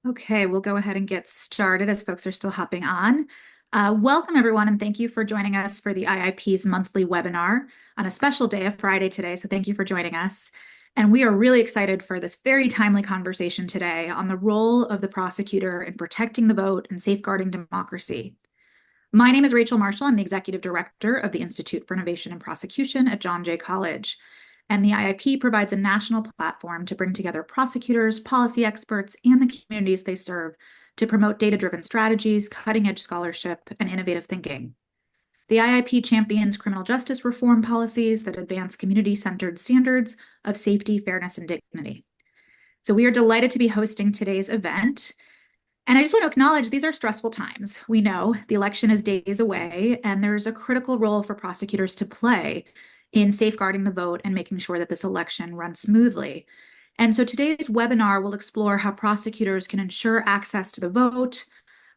Okay, we'll go ahead and get started as folks are still hopping on. Welcome, everyone, and thank you for joining us for the IIP's monthly webinar on a special day of Friday today. So thank you for joining us. And we are really excited for this very timely conversation today on the role of the prosecutor in protecting the vote and safeguarding democracy. My name is Rachel Marshall. I'm the Executive Director of the Institute for Innovation and Prosecution at John Jay College. And the IIP provides a national platform to bring together prosecutors, policy experts, and the communities they serve to promote data-driven strategies, cutting-edge scholarship, and innovative thinking. The IIP champions criminal justice reform policies that advance community-centered standards of safety, fairness, and dignity. So we are delighted to be hosting today's event. And I just want to acknowledge these are stressful times. We know the election is days away, and there's a critical role for prosecutors to play in safeguarding the vote and making sure that this election runs smoothly. And so today's webinar will explore how prosecutors can ensure access to the vote,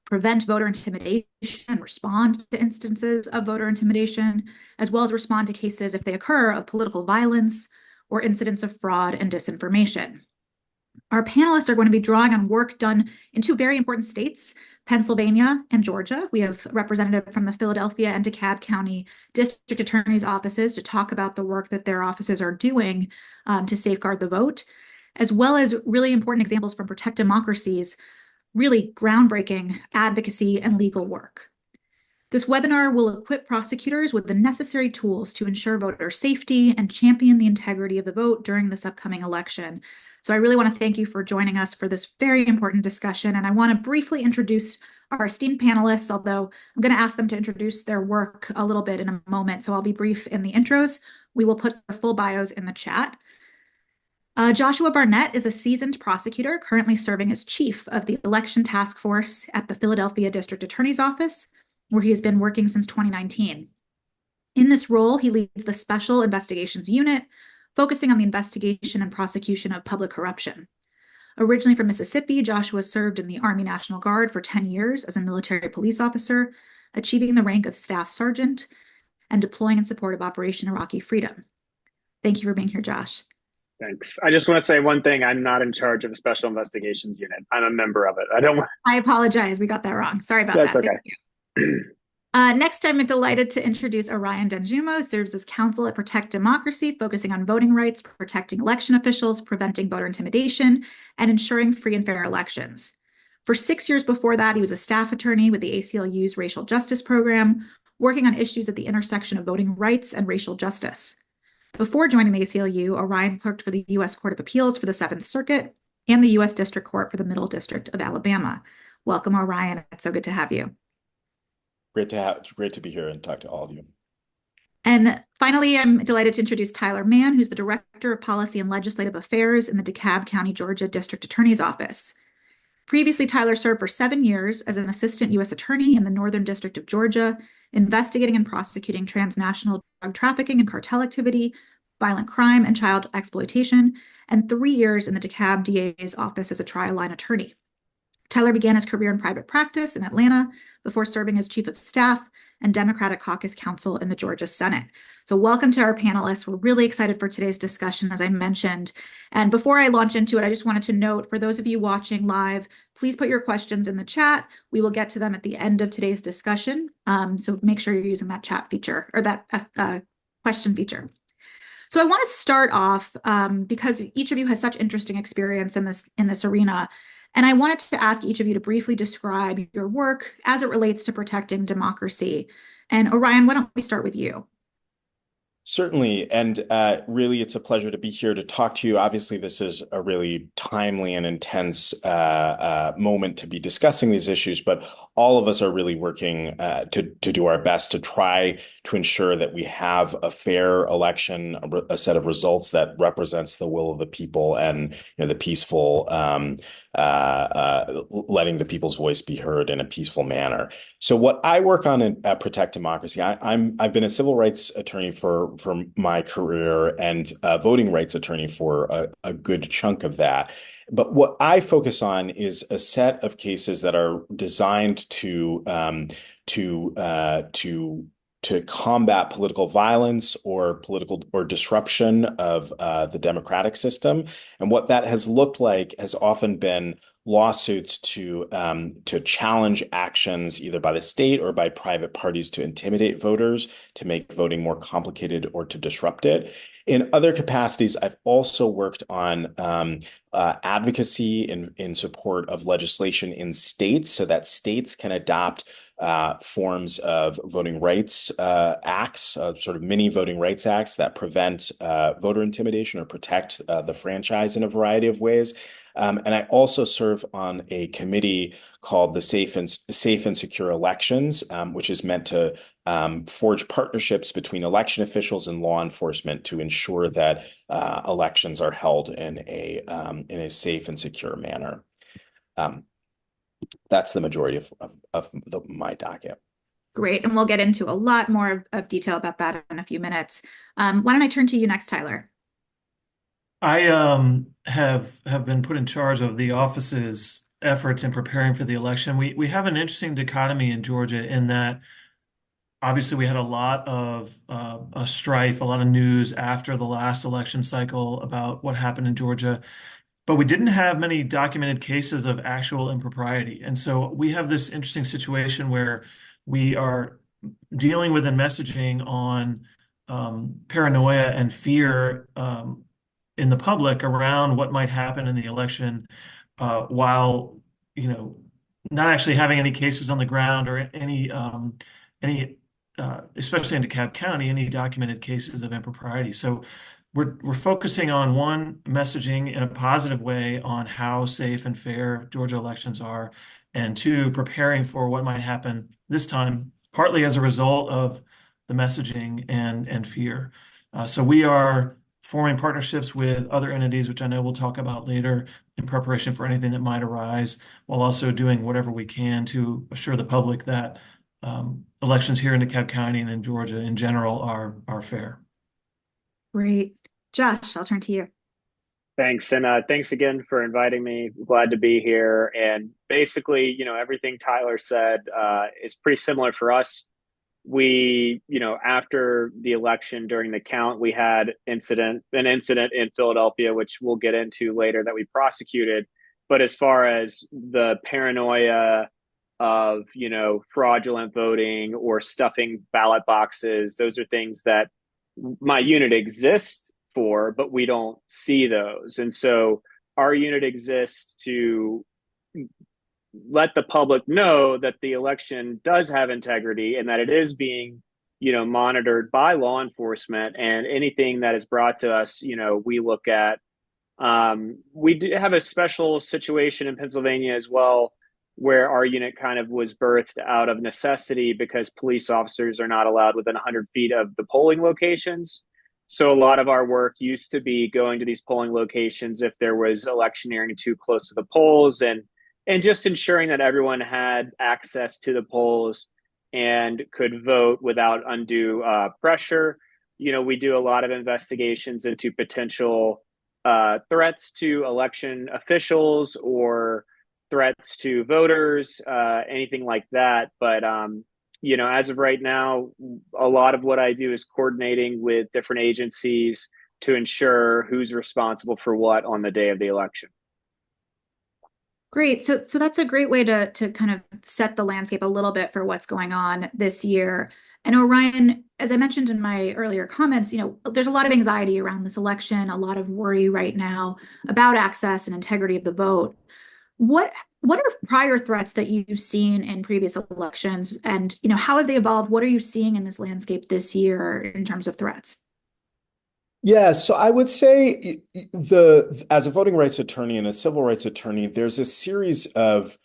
prevent voter intimidation, and respond to instances of voter intimidation, as well as respond to cases if they occur of political violence or incidents of fraud and disinformation. Our panelists are going to be drawing on work done in two very important states, Pennsylvania and Georgia. We have a representative from the Philadelphia and DeKalb County district attorney's offices to talk about the work that their offices are doing to safeguard the vote, as well as really important examples from Protect Democracy's really groundbreaking advocacy and legal work. This webinar will equip prosecutors with the necessary tools to ensure voter safety and champion the integrity of the vote during this upcoming election. So I really want to thank you for joining us for this very important discussion. And I want to briefly introduce our esteemed panelists, although I'm going to ask them to introduce their work a little bit in a moment. So I'll be brief in the intros. We will put their full bios in the chat. Joshua Barnett is a seasoned prosecutor currently serving as chief of the election task force at the Philadelphia District Attorney's Office, where he has been working since 2019. In this role, he leads the Special Investigations Unit, focusing on the investigation and prosecution of public corruption. Originally from Mississippi, Joshua served in the Army National Guard for 10 years as a military police officer, achieving the rank of Staff Sergeant and deploying in support of Operation Iraqi Freedom. Thank you for being here, Josh. Thanks. I just want to say one thing. I'm not in charge of the Special Investigations Unit. I'm a member of it. I apologize. We got that wrong. Sorry about that. That's okay. Next, I'm delighted to introduce Orion Danjuma, who serves as counsel at Protect Democracy, focusing on voting rights, protecting election officials, preventing voter intimidation, and ensuring free and fair elections. For 6 years before that, he was a staff attorney with the ACLU's Racial Justice Program, working on issues at the intersection of voting rights and racial justice. Before joining the ACLU, Orion clerked for the U.S. Court of Appeals for the Seventh Circuit and the U.S. District Court for the Middle District of Alabama. Welcome, Orion. It's so good to have you. Great to be here and talk to all of you. And finally, I'm delighted to introduce Tyler Mann, who's the Director of Policy and Legislative Affairs in the DeKalb County, Georgia District Attorney's Office. Previously, Tyler served for 7 years as an assistant U.S. attorney in the Northern District of Georgia, investigating and prosecuting transnational drug trafficking and cartel activity, violent crime, and child exploitation, and 3 years in the DeKalb DA's office as a trial line attorney. Tyler began his career in private practice in Atlanta before serving as chief of staff and Democratic Caucus counsel in the Georgia Senate. So welcome to our panelists. We're really excited for today's discussion, as I mentioned. And before I launch into it, I just wanted to note, for those of you watching live, please put your questions in the chat. We will get to them at the end of today's discussion. So make sure you're using that chat feature or that question feature. So I want to start off because each of you has such interesting experience in this arena. And I wanted to ask each of you to briefly describe your work as it relates to protecting democracy. And Orion, why don't we start with you? Certainly. And really, it's a pleasure to be here to talk to you. Obviously, this is a really timely and intense moment to be discussing these issues, but all of us are really working to do our best to try to ensure that we have a fair election, a set of results that represents the will of the people and the peaceful letting the people's voice be heard in a peaceful manner. So what I work on at Protect Democracy, I've been a civil rights attorney for my career and a voting rights attorney for a good chunk of that. But what I focus on is a set of cases that are designed to combat political violence or political or disruption of the democratic system. And what that has looked like has often been lawsuits to challenge actions either by the state or by private parties to intimidate voters, to make voting more complicated or to disrupt it. In other capacities, I've also worked on advocacy in support of legislation in states so that states can adopt forms of voting rights acts, sort of mini voting rights acts that prevent voter intimidation or protect the franchise in a variety of ways. And I also serve on a committee called the Safe and Secure Elections, which is meant to forge partnerships between election officials and law enforcement to ensure that elections are held in a safe and secure manner. That's the majority of my docket. Great. And we'll get into a lot more of detail about that in a few minutes. Why don't I turn to you next, Tyler? I have been put in charge of the office's efforts in preparing for the election. We have an interesting dichotomy in Georgia in that obviously we had a lot of a strife, a lot of news after the last election cycle about what happened in Georgia, but we didn't have many documented cases of actual impropriety. And so we have this interesting situation where we are dealing with a messaging on paranoia and fear in the public around what might happen in the election, while not actually having any cases on the ground or any especially in DeKalb County, any documented cases of impropriety. So we're focusing on one, messaging in a positive way on how safe and fair Georgia elections are, and two, preparing for what might happen this time, partly as a result of the messaging and fear. So we are forming partnerships with other entities, which I know we'll talk about later, in preparation for anything that might arise, while also doing whatever we can to assure the public that elections here in DeKalb County and in Georgia in general are fair. Great. Josh, I'll turn to you. Thanks. And thanks again for inviting me. Glad to be here. And basically, everything Tyler said is pretty similar for us. We, after the election during the count, we had an incident in Philadelphia, which we'll get into later, that we prosecuted. But as far as the paranoia of, fraudulent voting or stuffing ballot boxes, those are things that my unit exists for, but we don't see those. And so our unit exists to let the public know that the election does have integrity and that it is being, monitored by law enforcement, and anything that is brought to us, we look at. We do have a special situation in Pennsylvania as well, where our unit kind of was birthed out of necessity because police officers are not allowed within 100 feet of the polling locations. So a lot of our work used to be going to these polling locations if there was electioneering too close to the polls, and just ensuring that everyone had access to the polls and could vote without undue pressure. We do a lot of investigations into potential threats to election officials or threats to voters, anything like that. But, as of right now, a lot of what I do is coordinating with different agencies to ensure who's responsible for what on the day of the election. Great. So that's a great way to kind of set the landscape a little bit for what's going on this year. And Orion, as I mentioned in my earlier comments, there's a lot of anxiety around this election, a lot of worry right now about access and integrity of the vote. What are prior threats that you've seen in previous elections, and how have they evolved? What are you seeing in this landscape this year in terms of threats? Yeah, so I would say as a voting rights attorney and a civil rights attorney, there's a series of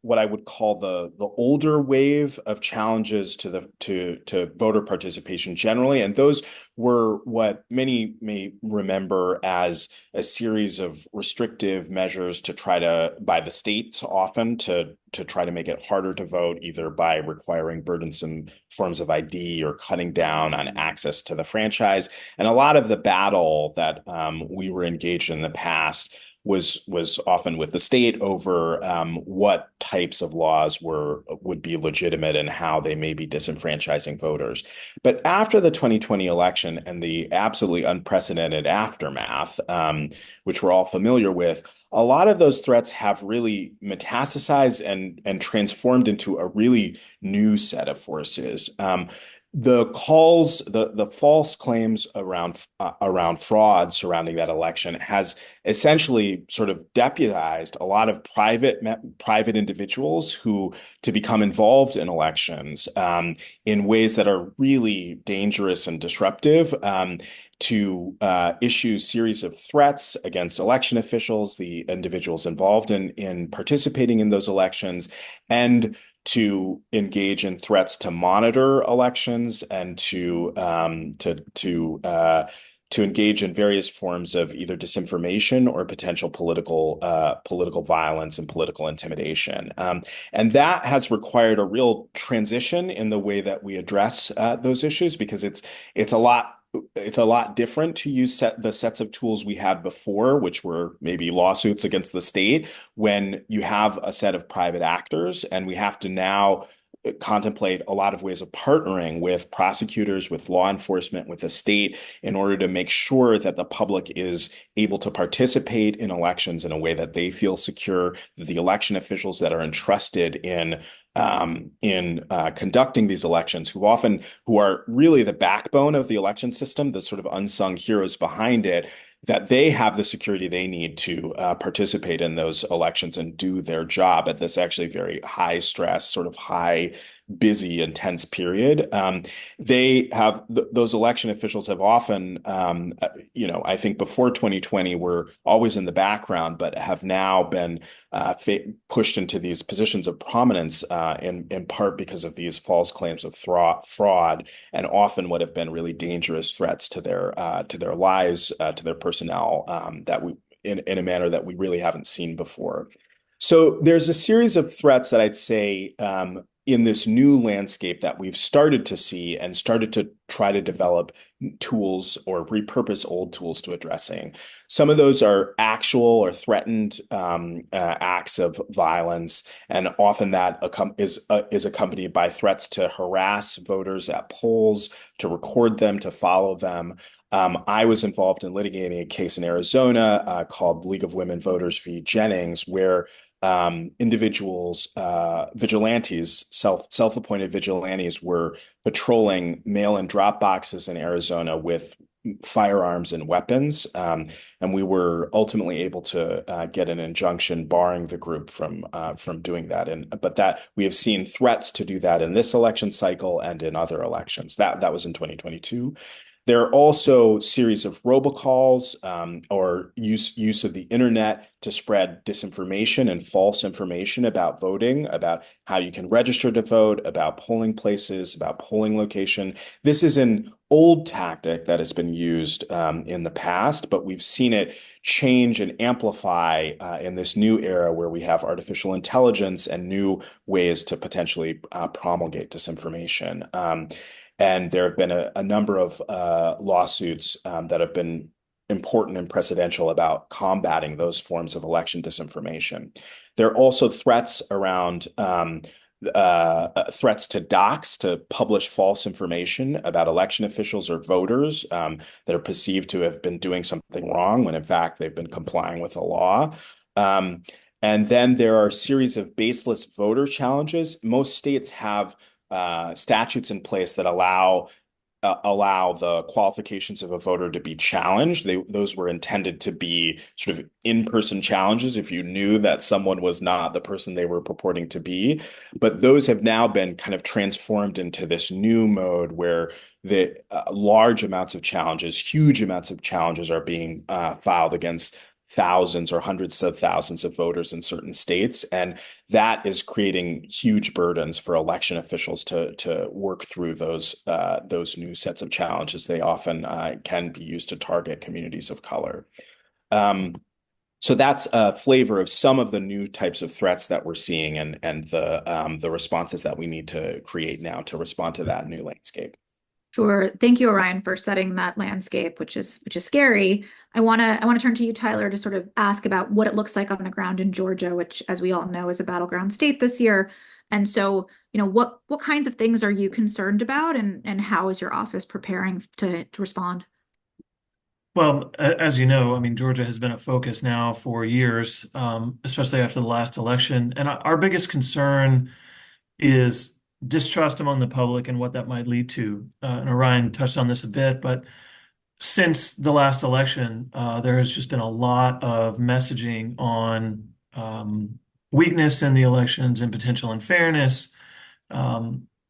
what I would call the older wave of challenges to voter participation generally, and those were what many may remember as a series of restrictive measures by the states often to try to make it harder to vote, either by requiring burdensome forms of ID or cutting down on access to the franchise. And a lot of the battle that we were engaged in the past was often with the state over what types of laws would be legitimate and how they may be disenfranchising voters. But after the 2020 election and the absolutely unprecedented aftermath, which we're all familiar with, a lot of those threats have really metastasized and transformed into a really new set of forces. The false claims around fraud surrounding that election has essentially sort of deputized a lot of private individuals who to become involved in elections in ways that are really dangerous and disruptive. To issue series of threats against election officials, the individuals involved in participating in those elections, and to engage in threats to monitor elections and to engage in various forms of either disinformation or potential political violence and political intimidation. And that has required a real transition in the way that we address those issues, because it's a lot different to use the sets of tools we had before, which were maybe lawsuits against the state, when you have a set of private actors, and we have to now contemplate a lot of ways of partnering with prosecutors, with law enforcement, with the state, in order to make sure that the public is able to participate in elections in a way that they feel secure, that the election officials that are entrusted in conducting these elections, who are really the backbone of the election system, the sort of unsung heroes behind it, that they have the security they need to participate in those elections and do their job at this actually very high stress, sort of high, busy, intense period. Those election officials have often, I think before 2020 were always in the background, but have now been pushed into these positions of prominence in part because of these false claims of fraud, and often what have been really dangerous threats to their lives, to their personnel, that we in a manner that we really haven't seen before. So there's a series of threats that I'd say in this new landscape that we've started to see and started to try to develop tools or repurpose old tools to addressing. Some of those are actual or threatened acts of violence, and often that is accompanied by threats to harass voters at polls, to record them, to follow them. I was involved in litigating a case in Arizona called League of Women Voters v. Jennings, where individuals, vigilantes, self-appointed vigilantes, were patrolling mail-in drop boxes in Arizona with firearms and weapons. And we were ultimately able to get an injunction barring the group from doing that. But that we have seen threats to do that in this election cycle and in other elections. That was in 2022. There are also a series of robocalls or use of the internet to spread disinformation and false information about voting, about how you can register to vote, about polling places, about polling location. This is an old tactic that has been used in the past, but we've seen it change and amplify in this new era where we have artificial intelligence and new ways to potentially promulgate disinformation. And there have been a number of lawsuits that have been important and precedential about combating those forms of election disinformation. There are also threats around threats to dox, to publish false information about election officials or voters that are perceived to have been doing something wrong when in fact they've been complying with the law. And then there are a series of baseless voter challenges. Most states have statutes in place that allow the qualifications of a voter to be challenged. Those were intended to be sort of in-person challenges if you knew that someone was not the person they were purporting to be. But those have now been kind of transformed into this new mode where the large amounts of challenges, huge amounts of challenges are being filed against thousands or hundreds of thousands of voters in certain states. And that is creating huge burdens for election officials to work through those new sets of challenges. They often can be used to target communities of color. So that's a flavor of some of the new types of threats that we're seeing and the responses that we need to create now to respond to that new landscape. Sure. Thank you, Orion, for setting that landscape, which is scary. I want to turn to you, Tyler, to sort of ask about what it looks like on the ground in Georgia, which, as we all know, is a battleground state this year. And so, what kinds of things are you concerned about, and how is your office preparing to respond? Well, as you know, I mean, Georgia has been a focus now for years, especially after the last election. And our biggest concern is distrust among the public and what that might lead to. And Orion touched on this a bit, but since the last election, there has just been a lot of messaging on weakness in the elections and potential unfairness,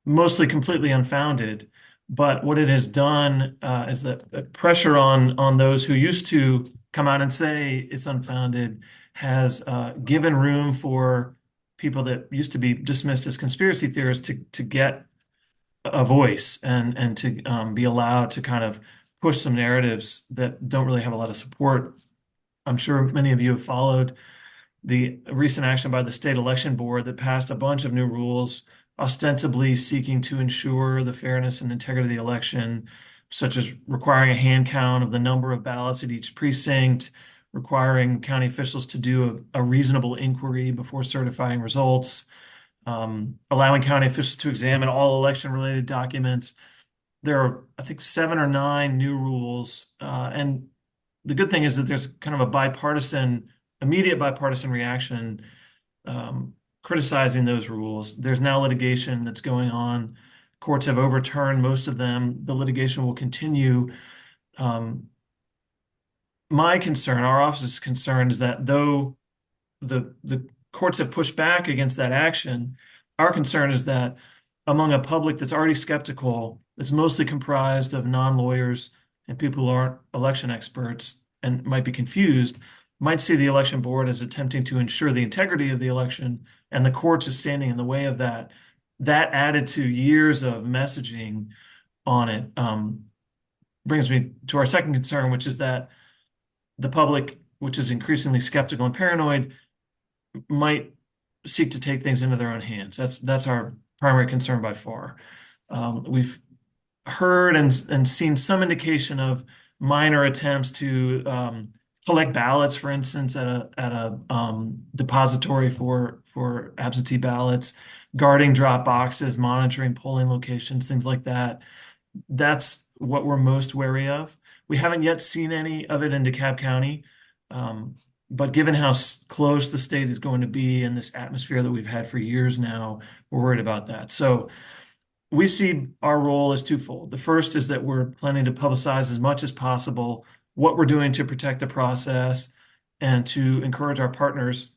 mostly completely unfounded. But what it has done is that pressure on those who used to come out and say it's unfounded has given room for people that used to be dismissed as conspiracy theorists to get a voice and to be allowed to kind of push some narratives that don't really have a lot of support. I'm sure many of you have followed the recent action by the state election board that passed a bunch of new rules, ostensibly seeking to ensure the fairness and integrity of the election, such as requiring a hand count of the number of ballots at each precinct, requiring county officials to do a reasonable inquiry before certifying results, allowing county officials to examine all election-related documents. There are, I think, 7 or 9 new rules, and the good thing is that there's kind of a immediate bipartisan reaction criticizing those rules. There's now litigation that's going on. Courts have overturned most of them. The litigation will continue. My concern, our office's concern, is that though the courts have pushed back against that action, our concern is that among a public that's already skeptical, that's mostly comprised of non-lawyers and people who aren't election experts and might be confused, might see the election board as attempting to ensure the integrity of the election, and the courts is standing in the way of that. That added to years of messaging on it brings me to our second concern, which is that the public, which is increasingly skeptical and paranoid, might seek to take things into their own hands. That's our primary concern by far. We've heard and seen some indication of minor attempts to collect ballots, for instance, at a depository for absentee ballots, guarding drop boxes, monitoring polling locations, things like that. That's what we're most wary of. We haven't yet seen any of it in DeKalb County, but given how close the state is going to be in this atmosphere that we've had for years now, we're worried about that. So we see our role as twofold. The first is that we're planning to publicize as much as possible what we're doing to protect the process and to encourage our partners,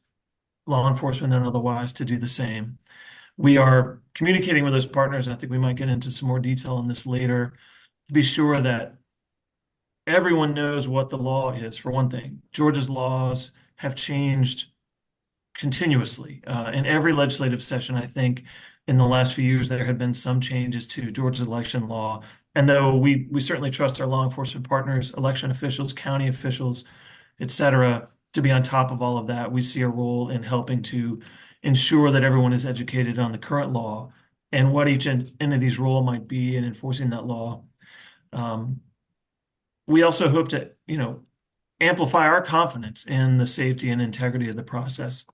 law enforcement and otherwise, to do the same. We are communicating with those partners, and I think we might get into some more detail on this later, to be sure that everyone knows what the law is. For one thing, Georgia's laws have changed continuously. In every legislative session, I think in the last few years, there have been some changes to Georgia's election law. And though we certainly trust our law enforcement partners, election officials, county officials, et cetera, to be on top of all of that, we see a role in helping to ensure that everyone is educated on the current law and what each entity's role might be in enforcing that law. We also hope to, amplify our confidence in the safety and integrity of the process.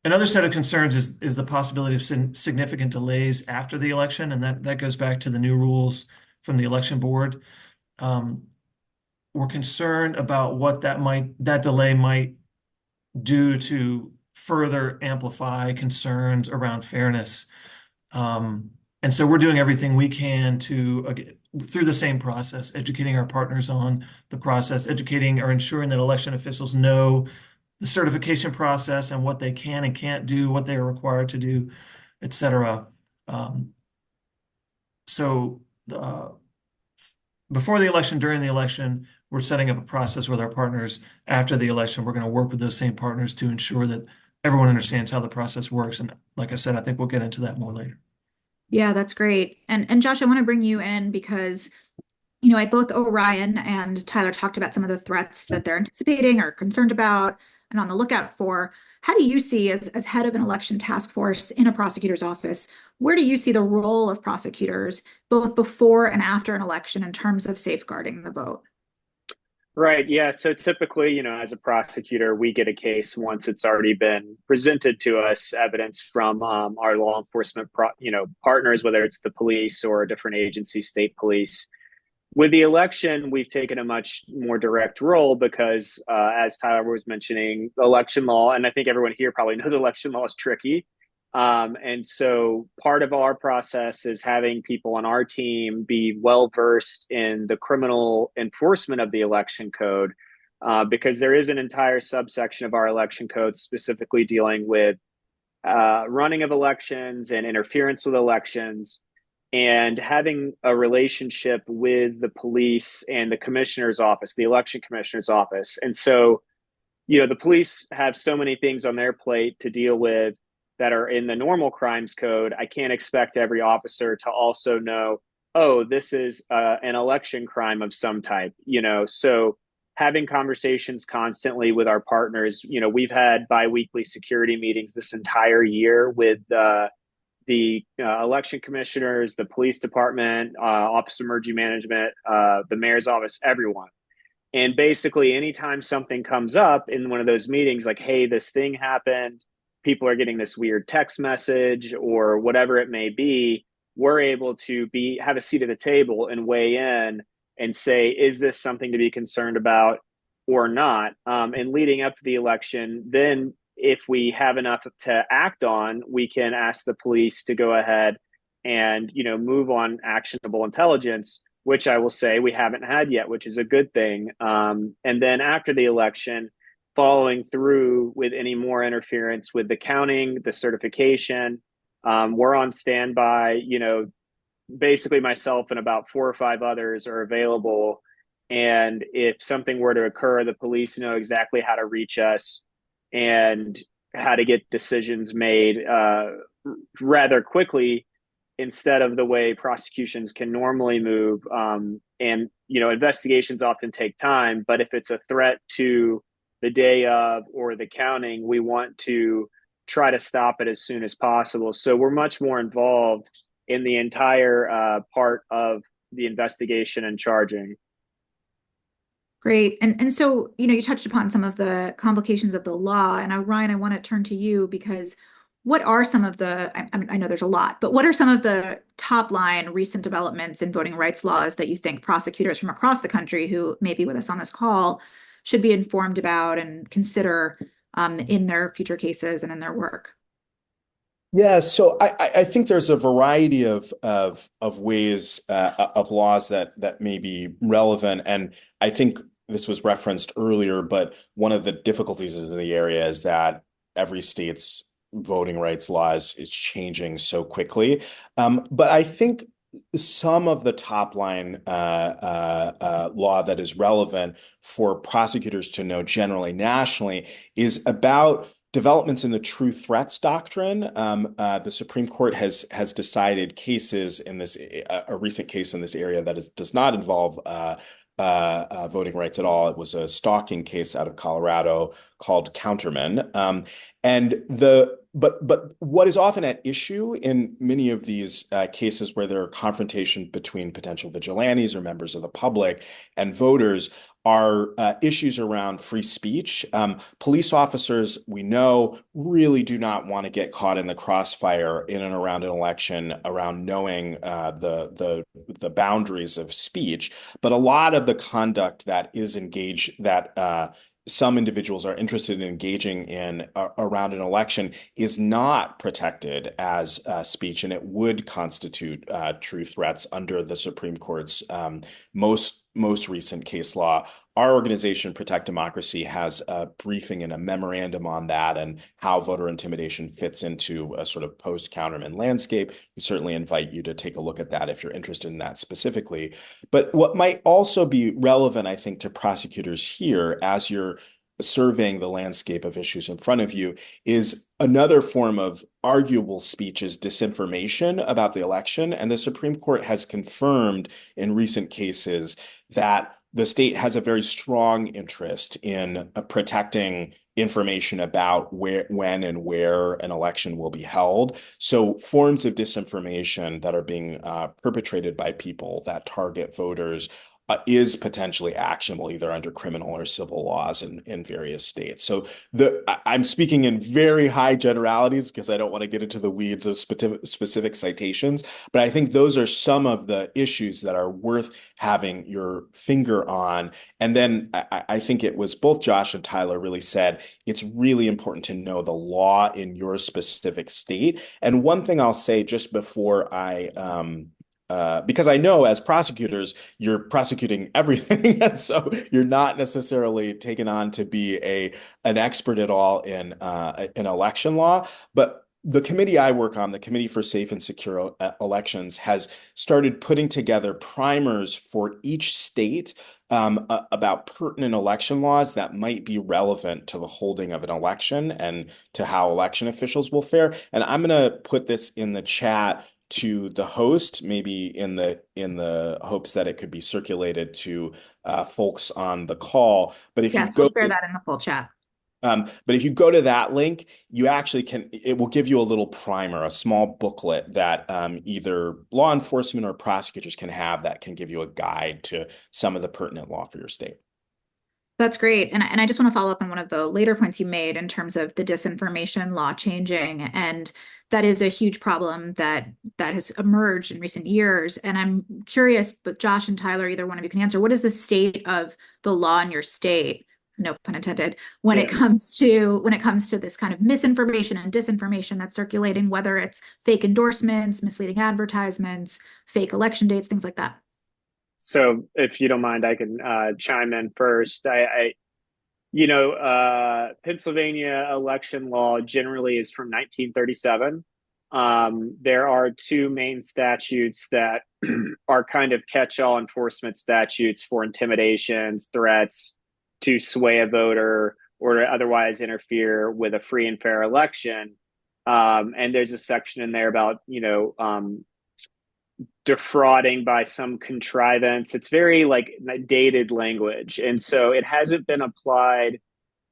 Another set of concerns is the possibility of significant delays after the election, and that goes back to the new rules from the election board. We're concerned about what that delay might do to further amplify concerns around fairness. And so we're doing everything we can to, through the same process, educating our partners on the process, educating or ensuring that election officials know the certification process and what they can and can't do, what they are required to do, et cetera. So before the election, during the election, we're setting up a process with our partners. After the election, we're going to work with those same partners to ensure that everyone understands how the process works. And like I said, I think we'll get into that more later. Yeah, that's great. And Josh, I want to bring you in because, both Orion and Tyler talked about some of the threats that they're anticipating or concerned about. and on the lookout for. How do you see, as head of an election task force in a prosecutor's office, where do you see the role of prosecutors both before and after an election in terms of safeguarding the vote? Right. Yeah. So typically, as a prosecutor, we get a case once it's already been presented to us, evidence from our law enforcement, partners, whether it's the police or a different agency, state police. With the election, we've taken a much more direct role because, as Tyler was mentioning, election law, and I think everyone here probably knows election law is tricky. And so part of our process is having people on our team be well versed in the criminal enforcement of the election code, because there is an entire subsection of our election code specifically dealing with running of elections and interference with elections, and having a relationship with the police and the commissioner's office, the election commissioner's office. And so, the police have so many things on their plate to deal with that are in the normal crimes code. I can't expect every officer to also know, oh, this is an election crime of some type, So having conversations constantly with our partners, we've had biweekly security meetings this entire year with the election commissioners, the police department, Office of Emergency Management, the mayor's office, everyone. And basically, anytime something comes up in one of those meetings, like, hey, this thing happened, people are getting this weird text message or whatever it may be, we're able to have a seat at the table and weigh in and say, is this something to be concerned about or not? And leading up to the election, then if we have enough to act on, we can ask the police to go ahead and, move on actionable intelligence, which I will say we haven't had yet, which is a good thing. And then after the election, following through with any more interference with the counting, the certification, we're on standby. Basically myself and about 4 or 5 others are available. And if something were to occur, the police know exactly how to reach us and how to get decisions made rather quickly, instead of the way prosecutions can normally move. And investigations often take time, but if it's a threat to the day of or the counting, we want to try to stop it as soon as possible. So we're much more involved in the entire part of the investigation and charging. Great. And so, you touched upon some of the complications of the law. And Ryan, I want to turn to you because what are some of I know there's a lot, but what are some of the top line recent developments in voting rights laws that you think prosecutors from across the country who may be with us on this call should be informed about and consider in their future cases and in their work? Yeah, so I think there's a variety of ways of laws that may be relevant, and I think this was referenced earlier. But one of the difficulties in the area is that every state's voting rights laws is changing so quickly. But I think some of the top line law that is relevant for prosecutors to know generally nationally is about developments in the true threats doctrine. The Supreme Court has decided cases in this, a recent case in this area that does not involve voting rights at all. It was a stalking case out of Colorado called Counterman. But what is often at issue in many of these cases where there are confrontations between potential vigilantes or members of the public and voters are issues around free speech. Police officers, we know, really do not want to get caught in the crossfire in and around an election, around knowing the boundaries of speech. But a lot of the conduct that is engaged, that some individuals are interested in engaging in around an election is not protected as speech, and it would constitute true threats under the Supreme Court's most recent case law. Our organization, Protect Democracy, has a briefing and a memorandum on that and how voter intimidation fits into a sort of post-Counterman landscape. We certainly invite you to take a look at that if you're interested in that specifically. But what might also be relevant, I think, to prosecutors here as you're surveying the landscape of issues in front of you is another form of arguable speech is disinformation about the election. And the Supreme Court has confirmed in recent cases that the state has a very strong interest in protecting information about where, when, and where an election will be held. So forms of disinformation that are being perpetrated by people that target voters is potentially actionable either under criminal or civil laws in various states. So I'm speaking in very high generalities because I don't want to get into the weeds of specific citations, but I think those are some of the issues that are worth having your finger on. And then I think it was both Josh and Tyler really said it's really important to know the law in your specific state. And one thing I'll say just before because I know as prosecutors, you're prosecuting everything. And so you're not necessarily taken on to be an expert at all in election law. But the committee I work on, the Committee for Safe and Secure Elections, has started putting together primers for each state about pertinent election laws that might be relevant to the holding of an election and to how election officials will fare. And I'm going to put this in the chat to the host, maybe in the hopes that it could be circulated to folks on the call. But if you Yes, go we'll share that in the full chat. but if you go to that link, you actually it will give you a little primer, a small booklet that either law enforcement or prosecutors can have that can give you a guide to some of the pertinent law for your state. That's great. And I just want to follow up on one of the later points you made in terms of the disinformation law changing. And that is a huge problem that has emerged in recent years. And I'm curious, but Josh and Tyler, either one of you can answer, what is the state of the law in your state? No pun intended, when it comes to this kind of misinformation and disinformation that's circulating, whether it's fake endorsements, misleading advertisements, fake election dates, things like that. So if you don't mind, I can chime in first. Pennsylvania election law generally is from 1937. There are two main statutes that are kind of catch-all enforcement statutes for intimidations, threats to sway a voter or to otherwise interfere with a free and fair election. And there's a section in there about, defrauding by some contrivance. It's very like dated language. And so it hasn't been applied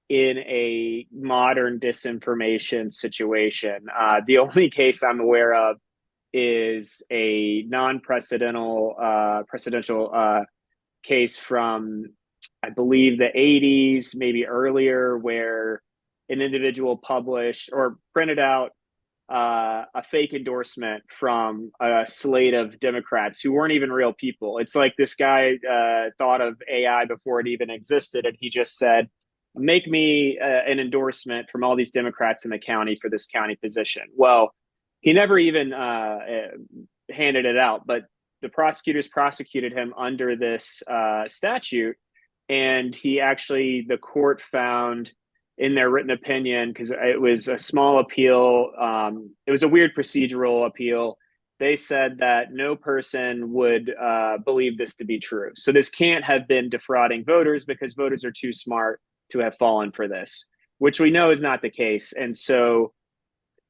in a modern disinformation situation. The only case I'm aware of is a non-presidential case from, I believe, the 80s, maybe earlier, where an individual published or printed out a fake endorsement from a slate of Democrats who weren't even real people. It's like this guy thought of AI before it even existed, and he just said, make me an endorsement from all these Democrats in the county for this county position. Well, he never even handed it out, but the prosecutors prosecuted him under this statute, and the court found in their written opinion, because it was a small appeal, it was a weird procedural appeal. They said that no person would believe this to be true. So this can't have been defrauding voters because voters are too smart to have fallen for this, which we know is not the case. And so,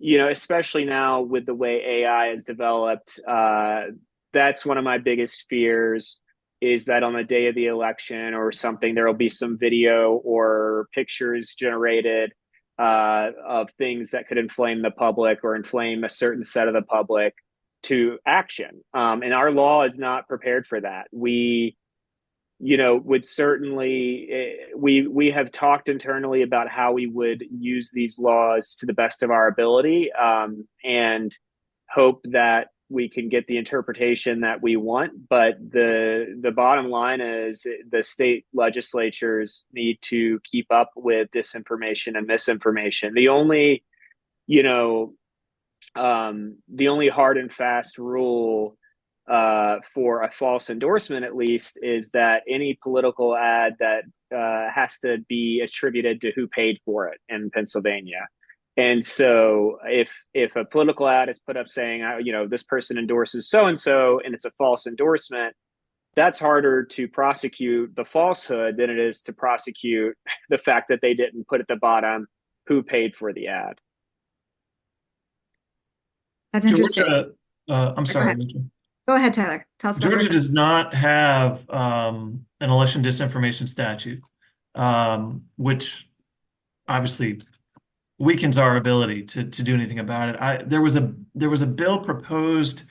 especially now with the way AI has developed, that's one of my biggest fears, is that on the day of the election or something, there will be some video or pictures generated of things that could inflame the public or inflame a certain set of the public to action. And our law is not prepared for that. We would certainly, we have talked internally about how we would use these laws to the best of our ability, and hope that we can get the interpretation that we want. But the bottom line is the state legislatures need to keep up with disinformation and misinformation. The only hard and fast rule for a false endorsement, at least, is that any political ad that has to be attributed to who paid for it in Pennsylvania. And so if a political ad is put up saying, this person endorses so-and-so, and it's a false endorsement, that's harder to prosecute the falsehood than it is to prosecute the fact that they didn't put at the bottom who paid for the ad. That's interesting. I'm sorry, Mitchell. Go ahead, Tyler. Tell us about Georgia Georgia. does not have an election disinformation statute, which obviously weakens our ability to do anything about it. There was a bill proposed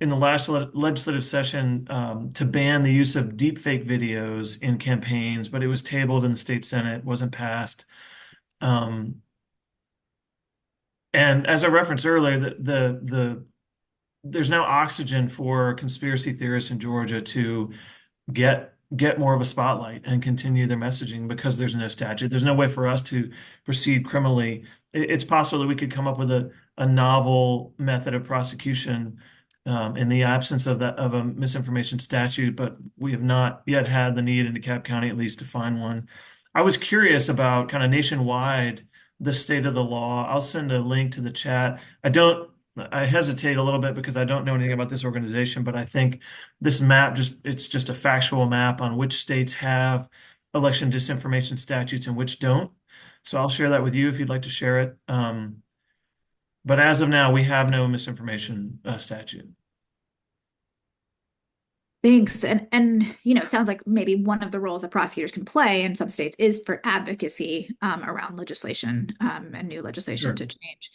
in the last legislative session to ban the use of deepfake videos in campaigns, but it was tabled in the state Senate, wasn't passed. Um, and as I referenced earlier, there's now oxygen for conspiracy theorists in Georgia to get more of a spotlight and continue their messaging because there's no statute. There's no way for us to proceed criminally. It's possible that we could come up with a novel method of prosecution in the absence of a misinformation statute, but we have not yet had the need in DeKalb County at least to find one. I was curious about kind of nationwide the state of the law. I'll send a link to the chat. I hesitate a little bit because I don't know anything about this organization, but I think this map it's just a factual map on which states have election disinformation statutes and which don't. So I'll share that with you if you'd like to share it. But as of now, we have no misinformation statute. Thanks. And it sounds like maybe one of the roles that prosecutors can play in some states is for advocacy around legislation and new legislation Sure. to change.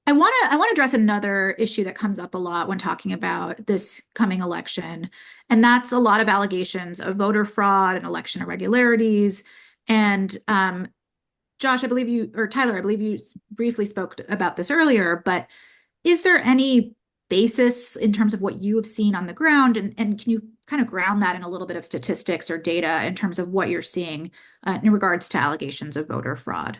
I want to address another issue that comes up a lot when talking about this coming election, and that's a lot of allegations of voter fraud and election irregularities. And Josh, I believe you, or Tyler, I believe you briefly spoke about this earlier, but is there any basis in terms of what you have seen on the ground? And can you kind of ground that in a little bit of statistics or data in terms of what you're seeing in regards to allegations of voter fraud?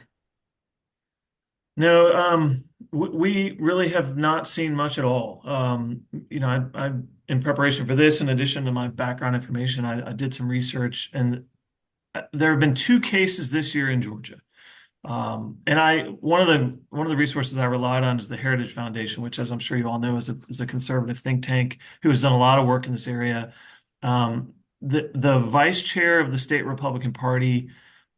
No, we really have not seen much at all. I in preparation for this, in addition to my background information, I did some research, and there have been two cases this year in Georgia. And one of the resources I relied on is the Heritage Foundation, which, as I'm sure you all know, is a conservative think tank who has done a lot of work in this area. The vice chair of the state Republican Party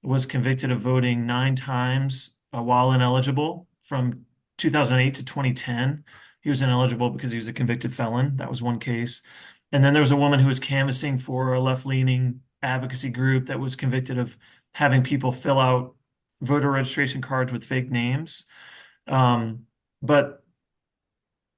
was convicted of voting 9 times while ineligible from 2008 to 2010. He was ineligible because he was a convicted felon. That was one case. And then there was a woman who was canvassing for a left-leaning advocacy group that was convicted of having people fill out voter registration cards with fake names. But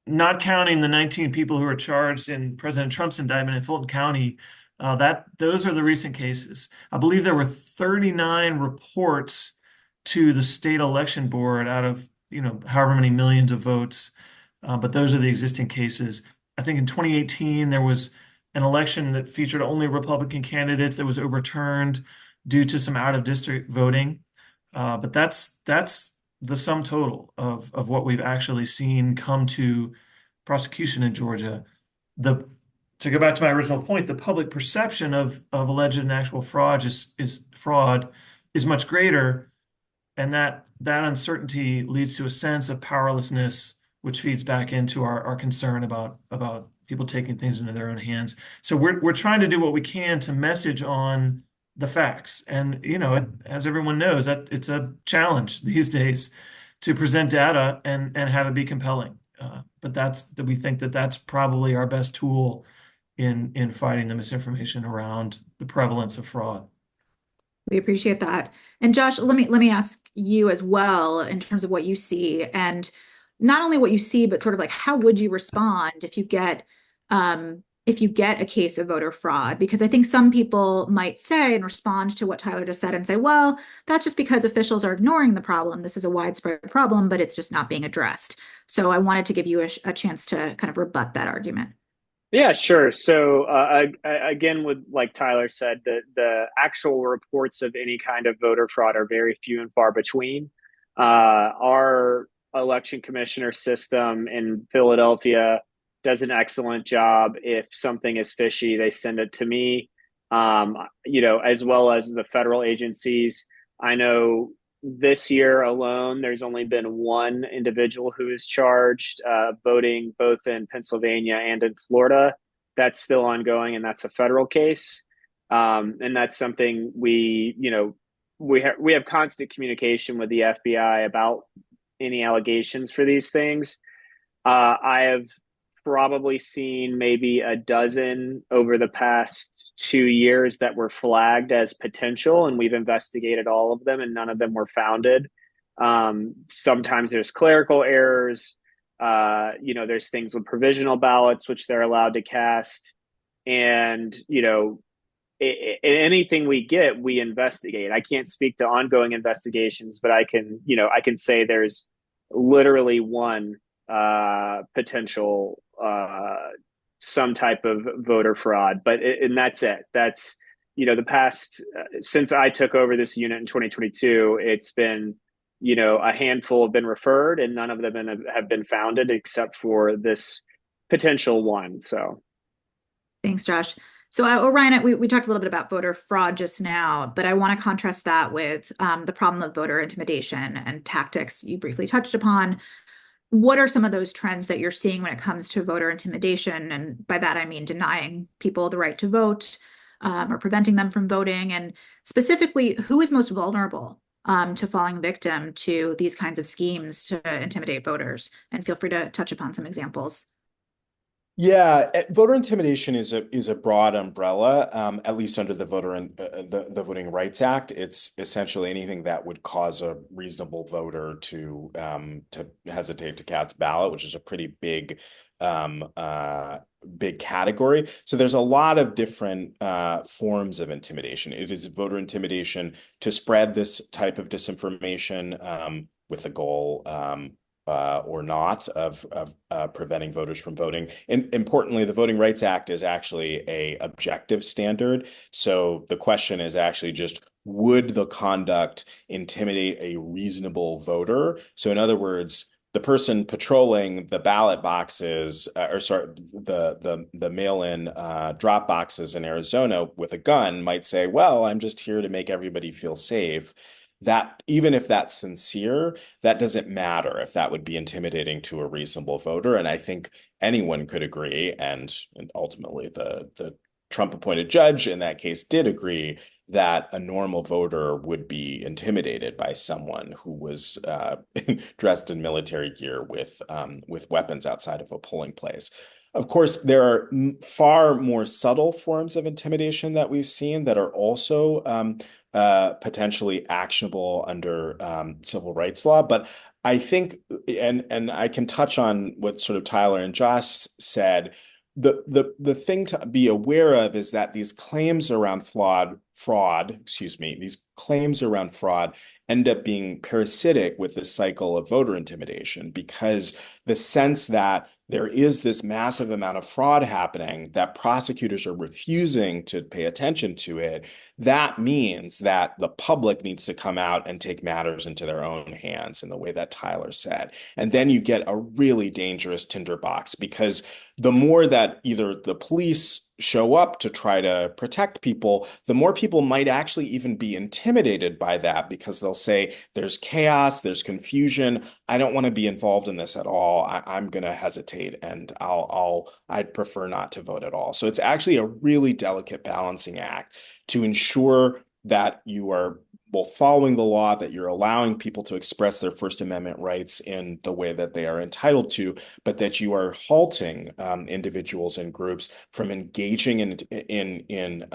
not counting the 19 people who are charged in President Trump's indictment in Fulton County, those are the recent cases. I believe there were 39 reports to the state election board out of however many millions of votes. But those are the existing cases. I think in 2018 there was an election that featured only Republican candidates that was overturned due to some out-of-district voting. But that's the sum total of what we've actually seen come to prosecution in Georgia. To go back to my original point, the public perception of alleged and actual fraud is much greater, and that uncertainty leads to a sense of powerlessness, which feeds back into our concern about people taking things into their own hands. So we're trying to do what we can to message on the facts. And, as everyone knows, that it's a challenge these days to present data and have it be compelling. But we think that that's probably our best tool in fighting the misinformation around the prevalence of fraud. We appreciate that. And Josh, let me ask you as well in terms of what you see, and not only what you see, but sort of like how would you respond if you get a case of voter fraud? Because I think some people might say and respond to what Tyler just said and say, well, that's just because officials are ignoring the problem. This is a widespread problem, but it's just not being addressed. So I wanted to give you a chance to kind of rebut that argument. Yeah, sure. So again, with like Tyler said, the actual reports of any kind of voter fraud are very few and far between. Our election commissioner system in Philadelphia does an excellent job. If something is fishy, they send it to me, as well as the federal agencies. I know this year alone, there's only been one individual who is charged voting both in Pennsylvania and in Florida. That's still ongoing, and that's a federal case. And that's something we have constant communication with the FBI about any allegations for these things. I have probably seen maybe a dozen over the past 2 years that were flagged as potential, and we've investigated all of them, and none of them were founded. Sometimes there's clerical errors. There's things with provisional ballots, which they're allowed to cast. And, anything we get, we investigate. I can't speak to ongoing investigations, but I can say there's literally one potential some type of voter fraud, and that's it. That's the past since I took over this unit in 2022, it's been a handful have been referred, and none of them have been founded except for this potential one. So, thanks, Josh. So, Orion, we talked a little bit about voter fraud just now, but I want to contrast that with the problem of voter intimidation and tactics you briefly touched upon. What are some of those trends that you're seeing when it comes to voter intimidation? And by that, I mean denying people the right to vote or preventing them from voting. And specifically, who is most vulnerable to falling victim to these kinds of schemes to intimidate voters? And feel free to touch upon some examples. Yeah, voter intimidation is a broad umbrella, at least under the the Voting Rights Act. It's essentially anything that would cause a reasonable voter to hesitate to cast a ballot, which is a pretty big category. So there's a lot of different forms of intimidation. It is voter intimidation to spread this type of disinformation with the goal or not of preventing voters from voting. And importantly, the Voting Rights Act is actually a objective standard. So the question is actually just, would the conduct intimidate a reasonable voter? So in other words, the person patrolling the ballot boxes, the mail-in drop boxes in Arizona with a gun might say, well, I'm just here to make everybody feel safe. That even if that's sincere, that doesn't matter if that would be intimidating to a reasonable voter. And I think anyone could agree, and ultimately the Trump-appointed judge in that case did agree that a normal voter would be intimidated by someone who was dressed in military gear with weapons outside of a polling place. Of course, there are far more subtle forms of intimidation that we've seen that are also potentially actionable under civil rights law. But I think, and I can touch on what sort of Tyler and Josh said. The thing to be aware of is that these claims around these claims around fraud end up being parasitic with this cycle of voter intimidation, because the sense that there is this massive amount of fraud happening, that prosecutors are refusing to pay attention to it, that means that the public needs to come out and take matters into their own hands in the way that Tyler said. And then you get a really dangerous tinderbox, because the more that either the police show up to try to protect people, the more people might actually even be intimidated by that, because they'll say, there's chaos, there's confusion. I don't want to be involved in this at all. I'm going to hesitate, and I'd prefer not to vote at all. So it's actually a really delicate balancing act to ensure that you are both following the law, that you're allowing people to express their First Amendment rights in the way that they are entitled to, but that you are halting individuals and groups from engaging in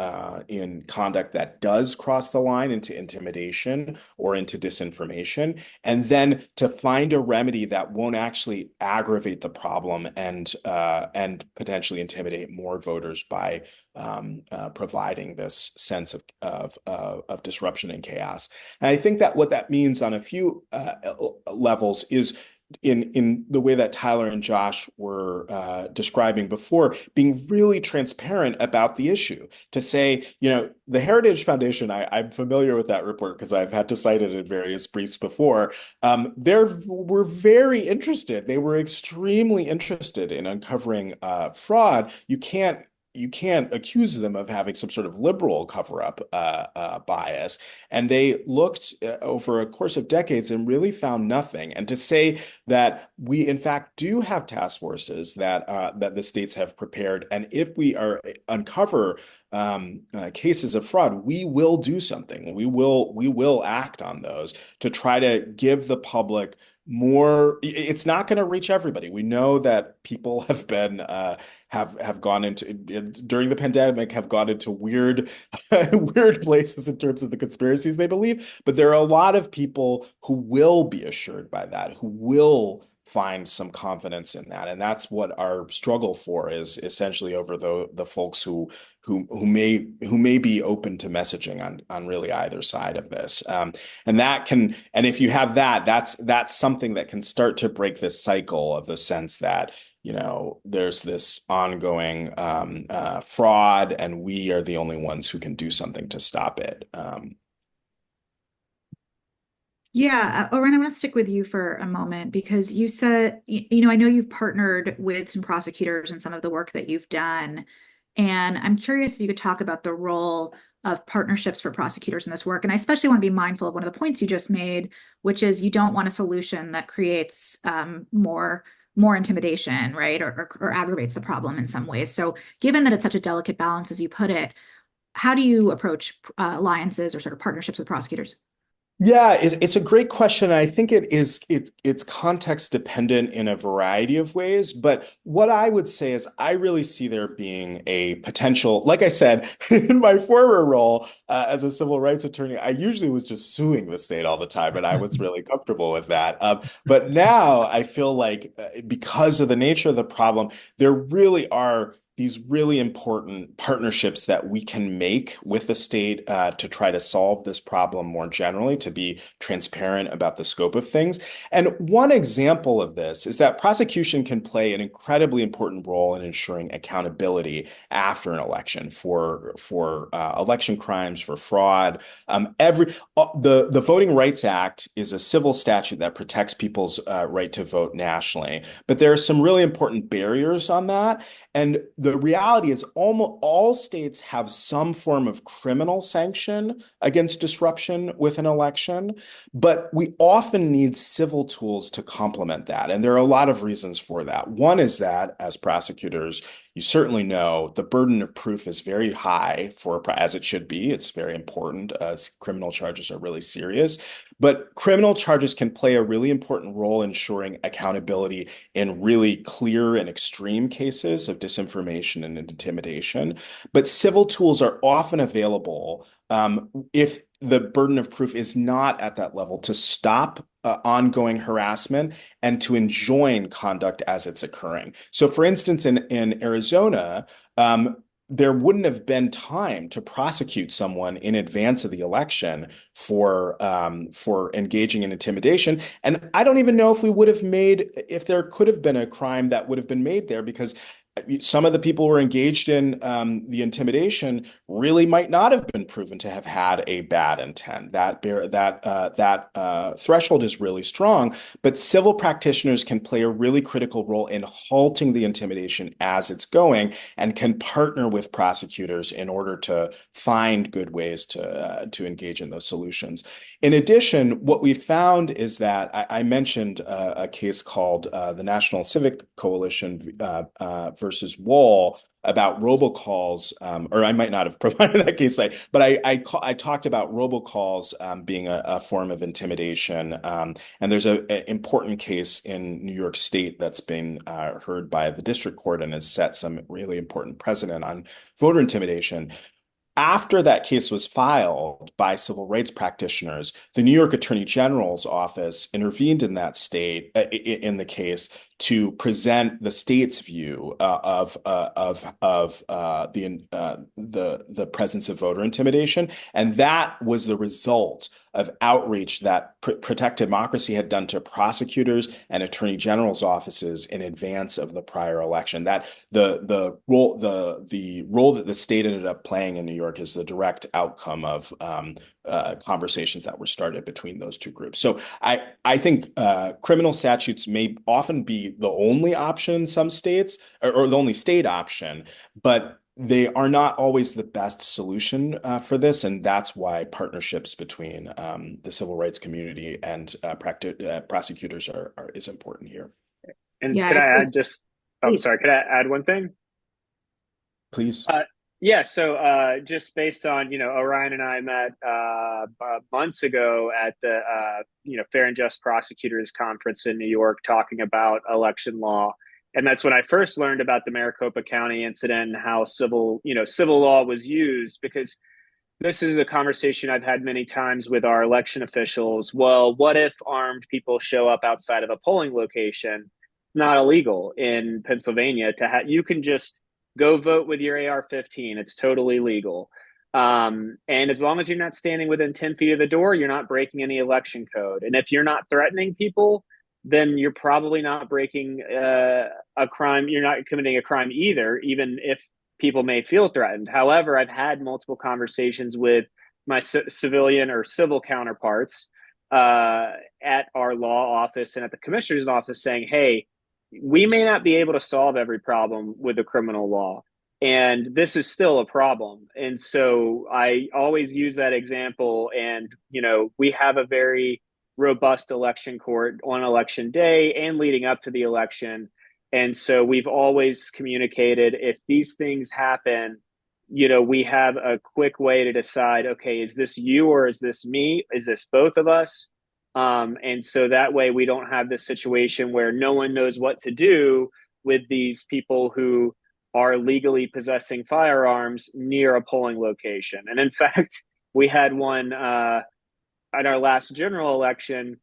conduct that does cross the line into intimidation or into disinformation, and then to find a remedy that won't actually aggravate the problem and potentially intimidate more voters by providing this sense of disruption and chaos. And I think that what that means on a few levels is in the way that Tyler and Josh were describing before, being really transparent about the issue. To say, the Heritage Foundation, I'm familiar with that report because I've had to cite it in various briefs before. They were very interested. They were extremely interested in uncovering fraud. You can't accuse them of having some sort of liberal cover-up bias. And they looked over a course of decades and really found nothing. And to say that we, in fact, do have task forces that the states have prepared, and if we uncover cases of fraud, we will do something. We will act on those to try to give the public it's not going to reach everybody. We know that people have been have gone into during the pandemic have gone into weird weird places in terms of the conspiracies they believe, but there are a lot of people who will be assured by that, who will find some confidence in that. And that's what our struggle for is essentially over the folks who may be open to messaging on really either side of this. And if you have that, that's something that can start to break this cycle of the sense that, there's this ongoing fraud, and we are the only ones who can do something to stop it. Yeah, Oren, I want to stick with you for a moment because you said, I know you've partnered with some prosecutors in some of the work that you've done. And I'm curious if you could talk about the role of partnerships for prosecutors in this work. And I especially want to be mindful of one of the points you just made, which is you don't want a solution that creates more intimidation, right? Or aggravates the problem in some ways. So given that it's such a delicate balance, as you put it, how do you approach alliances or sort of partnerships with prosecutors? Yeah, it's a great question. I think it's context dependent in a variety of ways. But what I would say is I really see there being a potential, like I said, in my former role as a civil rights attorney, I usually was just suing the state all the time, and I was really comfortable with that. But now I feel like because of the nature of the problem, there really are these really important partnerships that we can make with the state to try to solve this problem more generally, to be transparent about the scope of things. And one example of this is that prosecution can play an incredibly important role in ensuring accountability after an election for election crimes, for fraud. The Voting Rights Act is a civil statute that protects people's right to vote nationally, but there are some really important barriers on that. And the reality is almost all states have some form of criminal sanction against disruption with an election, but we often need civil tools to complement that. And there are a lot of reasons for that. One is that as prosecutors, you certainly know the burden of proof is very high as it should be. It's very important. Criminal charges are really serious, but criminal charges can play a really important role in ensuring accountability in really clear and extreme cases of disinformation and intimidation. But civil tools are often available if the burden of proof is not at that level to stop ongoing harassment and to enjoin conduct as it's occurring. So, for instance, in Arizona, there wouldn't have been time to prosecute someone in advance of the election for engaging in intimidation. And I don't even know if there could have been a crime that would have been made there, because some of the people who were engaged in the intimidation really might not have been proven to have had a bad intent. That threshold is really strong, but civil practitioners can play a really critical role in halting the intimidation as it's going, and can partner with prosecutors in order to find good ways to engage in those solutions. In addition, what we found is that I mentioned a case called the National Civic Coalition versus Wall about robocalls, or I might not have provided that case site, but I talked about robocalls being a form of intimidation. And there's an important case in New York State that's been heard by the district court and has set some really important precedent on voter intimidation. After that case was filed by civil rights practitioners, the New York Attorney General's office intervened in that state in the case to present the state's view of the presence of voter intimidation, and that was the result of outreach that Protect Democracy had done to prosecutors and attorney general's offices in advance of the prior election. That the role that the state ended up playing in New York is the direct outcome of conversations that were started between those two groups. So I think criminal statutes may often be the only option in some states, or the only state option, but they are not always the best solution for this, and that's why partnerships between the civil rights community and prosecutors is important here. And Yeah, could I add just, I'm sorry, could I add one thing? Please. Yeah, so just based on, Orion and I met months ago at the Fair and Just Prosecutors Conference in New York talking about election law. And that's when I first learned about the Maricopa County incident and how civil law was used, because this is a conversation I've had many times with our election officials. Well, what if armed people show up outside of a polling location? Not illegal in Pennsylvania to have. You can just go vote with your AR-15. It's totally legal. And as long as you're not standing within 10 feet of the door, you're not breaking any election code. And if you're not threatening people, then you're probably not breaking a crime. You're not committing a crime either, even if people may feel threatened. However, I've had multiple conversations with my civilian or civil counterparts at our law office and at the commissioner's office saying, hey, we may not be able to solve every problem with the criminal law, and this is still a problem. And so I always use that example. And, we have a very robust election court on election day and leading up to the election. And so we've always communicated, if these things happen, we have a quick way to decide, okay, is this you or is this me? Is this both of us? And so that way we don't have this situation where no one knows what to do with these people who are legally possessing firearms near a polling location. And in fact, we had one at our last general election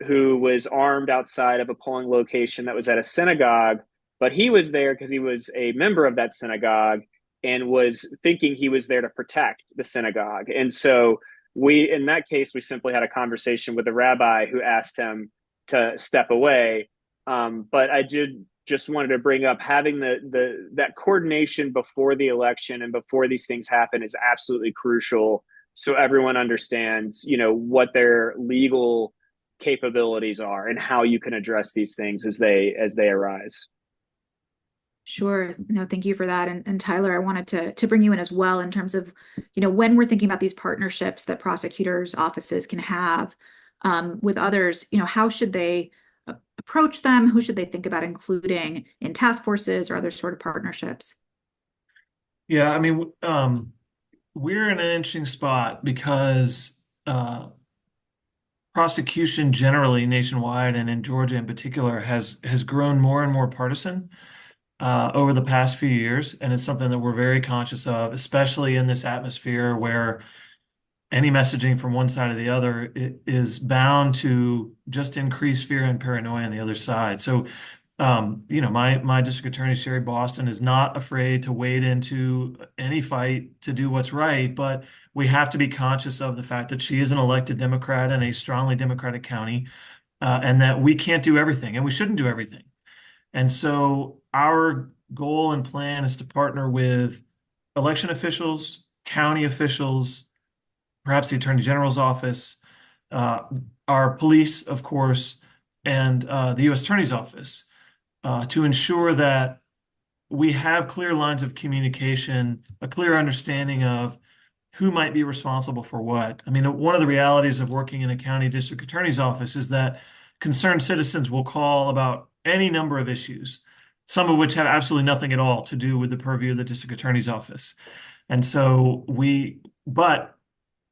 who was armed outside of a polling location that was at a synagogue, but he was there because he was a member of that synagogue and was thinking he was there to protect the synagogue. And so in that case, we simply had a conversation with the rabbi who asked him to step away. But I did just wanted to bring up having that coordination before the election and before these things happen is absolutely crucial, so everyone understands, what their legal capabilities are and how you can address these things as they arise. Sure. No, thank you for that. And Tyler, I wanted to bring you in as well in terms of, when we're thinking about these partnerships that prosecutors' offices can have with others, how should they approach them? Who should they think about including in task forces or other sort of partnerships? Yeah, I mean, we're in an interesting spot because prosecution generally nationwide and in Georgia in particular has grown more and more partisan over the past few years, and it's something that we're very conscious of, especially in this atmosphere where any messaging from one side or the other is bound to just increase fear and paranoia on the other side. So, my district attorney, Sherry Boston, is not afraid to wade into any fight to do what's right, but we have to be conscious of the fact that she is an elected Democrat in a strongly Democratic county, and that we can't do everything, and we shouldn't do everything. And so our goal and plan is to partner with election officials, county officials, perhaps the Attorney General's office, uh, our police, of course, and the U.S. Attorney's office to ensure that we have clear lines of communication, a clear understanding of who might be responsible for what. I mean, one of the realities of working in a county district attorney's office is that concerned citizens will call about any number of issues, some of which have absolutely nothing at all to do with the purview of the district attorney's office. And so but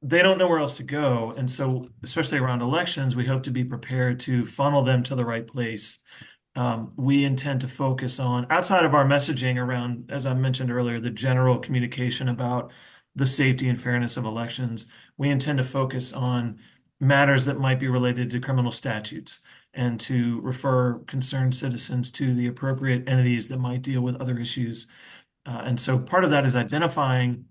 they don't know where else to go. And so, especially around elections, we hope to be prepared to funnel them to the right place. We intend to focus on, outside of our messaging around, as I mentioned earlier, the general communication about the safety and fairness of elections. We intend to focus on matters that might be related to criminal statutes and to refer concerned citizens to the appropriate entities that might deal with other issues. And so part of that is identifying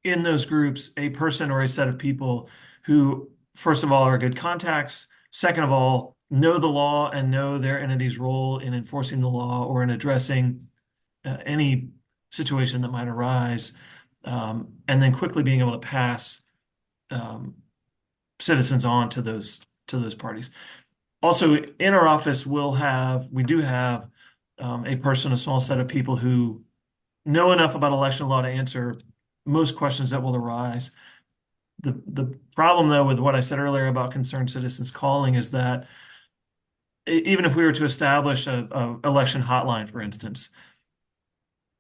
in those groups a person or a set of people who, first of all, are good contacts. Second of all, know the law and know their entity's role in enforcing the law or in addressing any situation that might arise, and then quickly being able to pass citizens on to those parties. Also, in our office, we do have a person, a small set of people who know enough about election law to answer most questions that will arise. The problem, though, with what I said earlier about concerned citizens calling is that even if we were to establish a election hotline, for instance,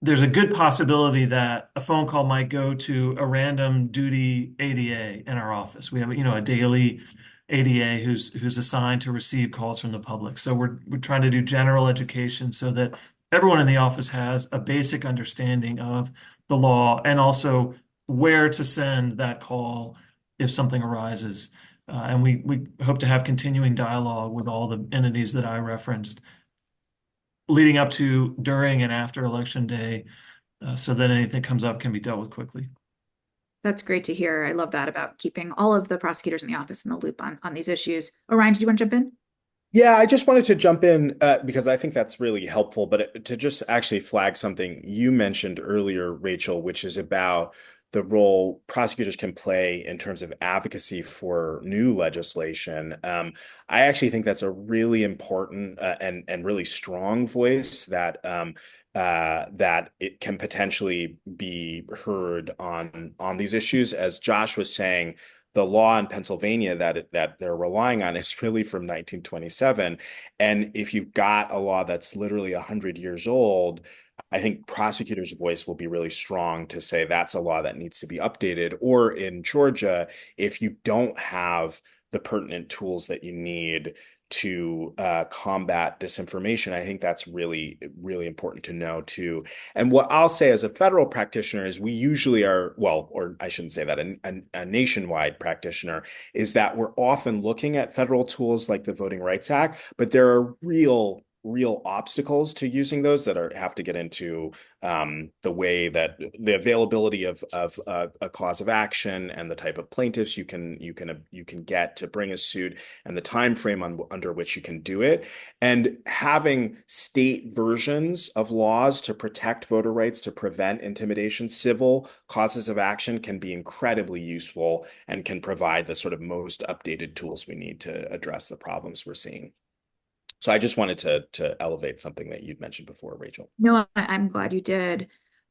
there's a good possibility that a phone call might go to a random duty ADA in our office. We have, a daily ADA who's assigned to receive calls from the public. So we're trying to do general education so that everyone in the office has a basic understanding of the law and also where to send that call if something arises. And we hope to have continuing dialogue with all the entities that I referenced leading up to, during, and after Election Day, so that anything that comes up can be dealt with quickly. That's great to hear. I love that about keeping all of the prosecutors in the office in the loop on these issues. Orion, did you want to jump in? Yeah, I just wanted to jump in because I think that's really helpful, but to just actually flag something you mentioned earlier, Rachel, which is about the role prosecutors can play in terms of advocacy for new legislation. I actually think that's a really important and really strong voice that it can potentially be heard on these issues. As Josh was saying, the law in Pennsylvania that they're relying on is really from 1927. And if you've got a law that's literally 100 years old, I think prosecutors' voice will be really strong to say that's a law that needs to be updated. Or in Georgia, if you don't have the pertinent tools that you need to combat disinformation, I think that's really, really important to know too. And what I'll say as a federal practitioner is we usually are, well, or I shouldn't say that, a nationwide practitioner is that we're often looking at federal tools like the Voting Rights Act, but there are real obstacles to using those that have to get into the way that the availability of a cause of action and the type of plaintiffs you can get to bring a suit and the time frame under which you can do it, and having state versions of laws to protect voter rights, to prevent intimidation, civil causes of action can be incredibly useful and can provide the sort of most updated tools we need to address the problems we're seeing. So I just wanted to elevate something that you'd mentioned before, Rachel. No, I'm glad you did.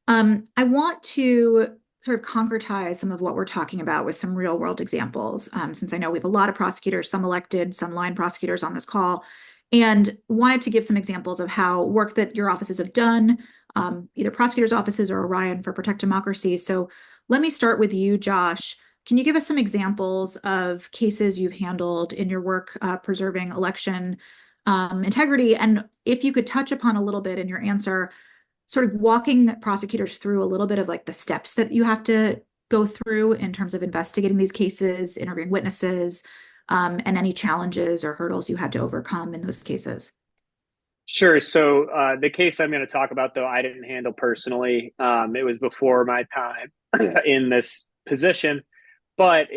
I want to sort of concretize some of what we're talking about with some real world examples, since I know we have a lot of prosecutors, some elected, some line prosecutors on this call, and wanted to give some examples of how work that your offices have done, either prosecutors' offices or Orion for Protect Democracy. So let me start with you, Josh. Can you give us some examples of cases you've handled in your work preserving election integrity? And if you could touch upon a little bit in your answer, sort of walking prosecutors through a little bit of like the steps that you have to go through in terms of investigating these cases, interviewing witnesses, and any challenges or hurdles you had to overcome in those cases. Sure. So the case I'm going to talk about, though, I didn't handle personally. It was before my time in this position, but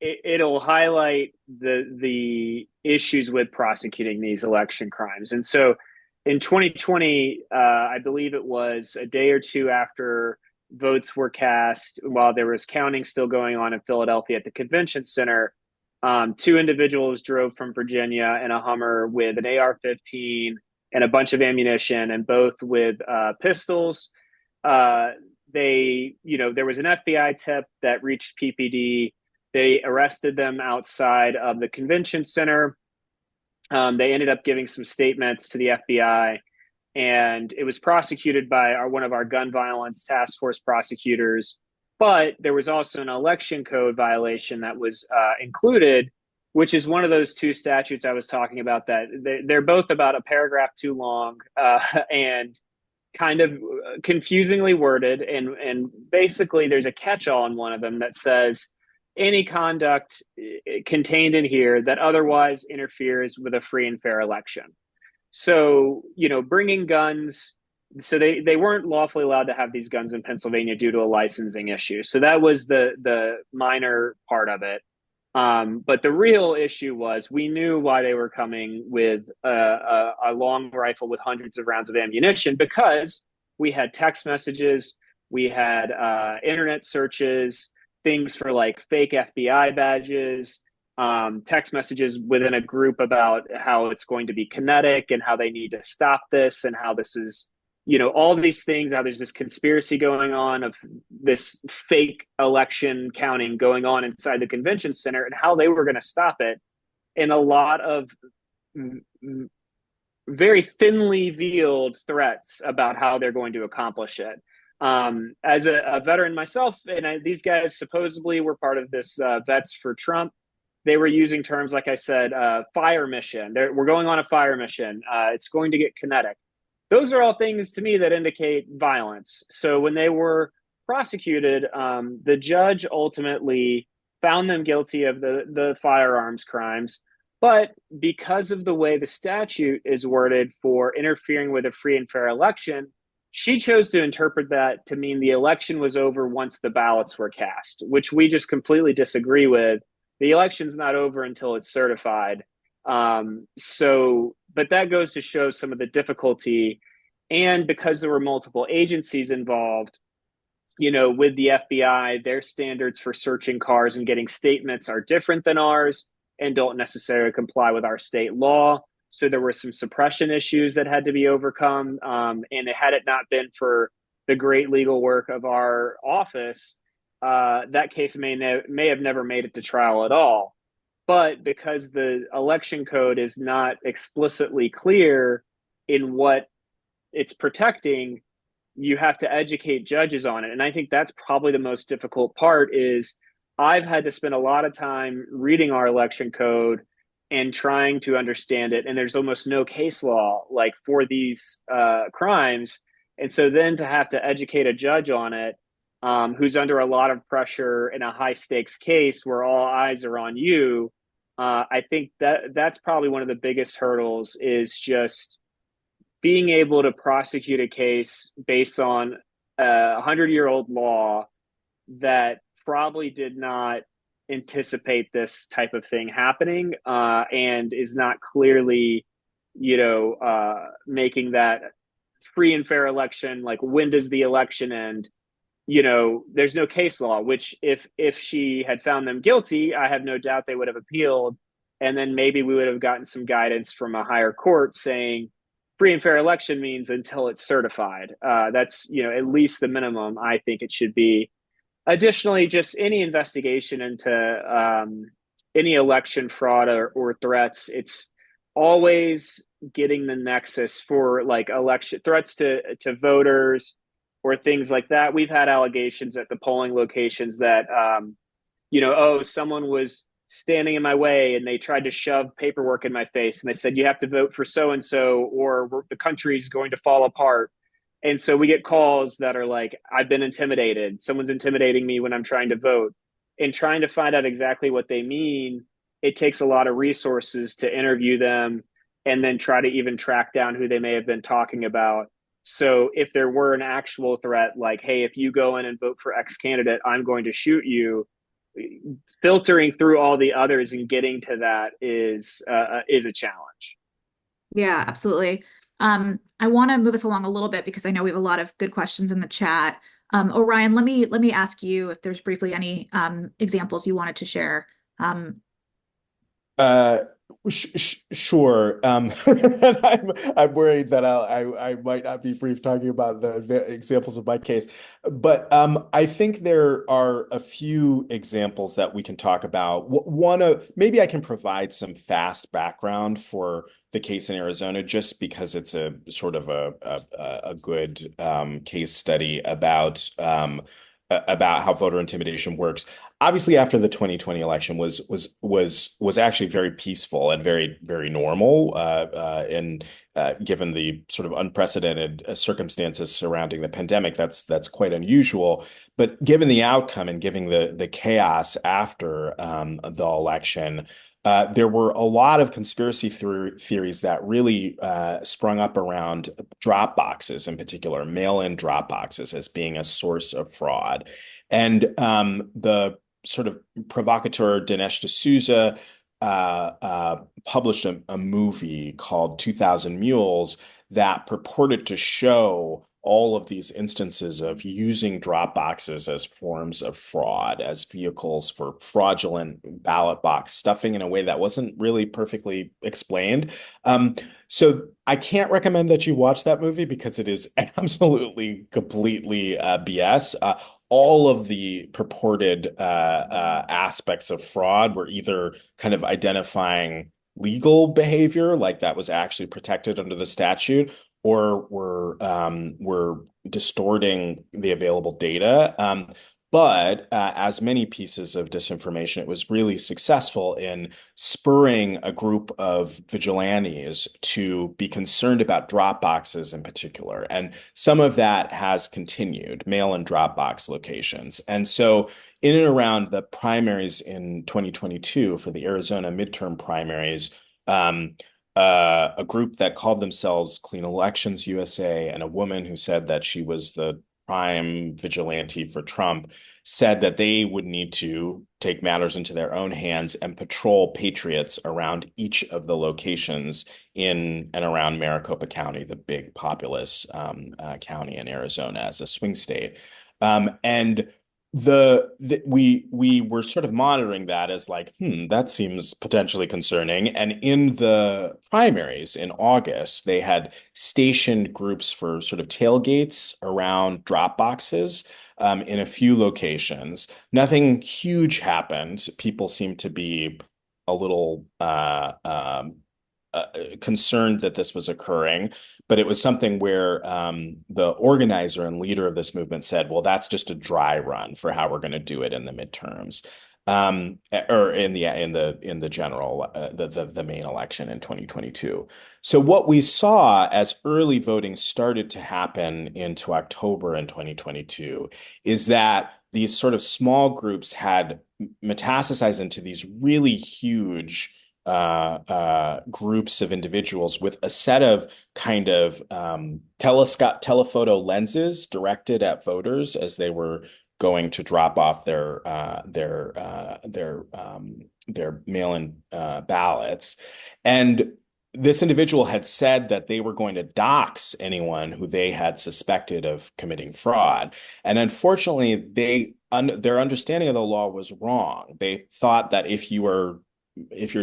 it'll highlight the issues with prosecuting these election crimes. And so in 2020, I believe it was a day or two after votes were cast, while there was counting still going on in Philadelphia at the convention center, two individuals drove from Virginia in a Hummer with an AR-15 and a bunch of ammunition, and both with pistols. There was an FBI tip that reached PPD. They arrested them outside of the convention center. They ended up giving some statements to the FBI, and it was prosecuted by one of our gun violence task force prosecutors. But there was also an election code violation that was included, which is one of those two statutes I was talking about that they're both about a paragraph too long and kind of confusingly worded. And basically, there's a catch-all in one of them that says, any conduct contained in here that otherwise interferes with a free and fair election. So, bringing guns, so they weren't lawfully allowed to have these guns in Pennsylvania due to a licensing issue. So that was the minor part of it. But the real issue was we knew why they were coming with a long rifle with hundreds of rounds of ammunition, because we had text messages, we had internet searches, things for like fake FBI badges, text messages within a group about how it's going to be kinetic and how they need to stop this and how this is, all these things, how there's this conspiracy going on of this fake election counting going on inside the convention center and how they were going to stop it. And a lot of very thinly veiled threats about how they're going to accomplish it. As a veteran myself, and these guys supposedly were part of this Vets for Trump. They were using terms like I said, fire mission. We're going on a fire mission. It's going to get kinetic. Those are all things to me that indicate violence. So when they were prosecuted, the judge ultimately found them guilty of the firearms crimes. But because of the way the statute is worded for interfering with a free and fair election, she chose to interpret that to mean the election was over once the ballots were cast, which we just completely disagree with. The election's not over until it's certified. But that goes to show some of the difficulty. And because there were multiple agencies involved, with the FBI, their standards for searching cars and getting statements are different than ours and don't necessarily comply with our state law. So there were some suppression issues that had to be overcome. And had it not been for the great legal work of our office, that case may have never made it to trial at all. But because the election code is not explicitly clear in what it's protecting, you have to educate judges on it. And I think that's probably the most difficult part. Is I've had to spend a lot of time reading our election code and trying to understand it. And there's almost no case law like for these crimes. And so then to have to educate a judge on it, who's under a lot of pressure in a high stakes case where all eyes are on you, I think that's probably one of the biggest hurdles, is just being able to prosecute a case based on a 100-year-old law that probably did not anticipate this type of thing happening, and is not clearly, making that free and fair election. Like, when does the election end? There's no case law, which if she had found them guilty, I have no doubt they would have appealed. And then maybe we would have gotten some guidance from a higher court saying, free and fair election means until it's certified. That's, at least the minimum I think it should be. Additionally, just any investigation into any election fraud or threats, it's always getting the nexus for like election threats to voters or things like that. We've had allegations at the polling locations that, someone was standing in my way and they tried to shove paperwork in my face and they said, you have to vote for so-and-so or the country's going to fall apart. And so we get calls that are like, I've been intimidated. Someone's intimidating me when I'm trying to vote. And trying to find out exactly what they mean, it takes a lot of resources to interview them and then try to even track down who they may have been talking about. So if there were an actual threat, like, hey, if you go in and vote for X candidate, I'm going to shoot you, filtering through all the others and getting to that is a challenge. Yeah, absolutely. I want to move us along a little bit because I know we have a lot of good questions in the chat. Orion, let me ask you if there's briefly any examples you wanted to share. Sure. I'm worried that I might not be brief talking about the examples of my case, but I think there are a few examples that we can talk about. Maybe I can provide some fast background for the case in Arizona, just because it's a sort of a good case study about how voter intimidation works. Obviously, after the 2020 election was actually very peaceful and very, very normal, and given the sort of unprecedented circumstances surrounding the pandemic, that's quite unusual. But given the outcome and given the chaos after the election, there were a lot of conspiracy theories that really sprung up around drop boxes, in particular, mail-in drop boxes, as being a source of fraud. And the sort of provocateur Dinesh D'Souza published a movie called 2000 Mules that purported to show all of these instances of using drop boxes as forms of fraud, as vehicles for fraudulent ballot box stuffing in a way that wasn't really perfectly explained. So I can't recommend that you watch that movie because it is absolutely, completely BS. All of the purported aspects of fraud were either kind of identifying legal behavior, like that was actually protected under the statute, or were distorting the available data. But as many pieces of disinformation, it was really successful in spurring a group of vigilantes to be concerned about drop boxes in particular. And some of that has continued, mail and drop box locations. And so in and around the primaries in 2022 for the Arizona midterm primaries, a group that called themselves Clean Elections USA and a woman who said that she was the prime vigilante for Trump said that they would need to take matters into their own hands and patrol patriots around each of the locations in and around Maricopa County, the big populous county in Arizona as a swing state. And we were sort of monitoring that as like, that seems potentially concerning. And in the primaries in August, they had stationed groups for sort of tailgates around drop boxes in a few locations. Nothing huge happened. People seemed to be a little concerned that this was occurring, but it was something where the organizer and leader of this movement said, "Well, that's just a dry run for how we're going to do it in the midterms, or in the general the main election in 2022." So what we saw as early voting started to happen into October in 2022 is that these sort of small groups had metastasized into these really huge groups of individuals with a set of kind of telephoto lenses directed at voters as they were going to drop off their mail-in ballots. And this individual had said that they were going to dox anyone who they had suspected of committing fraud. And unfortunately, their understanding of the law was wrong. They thought that if you're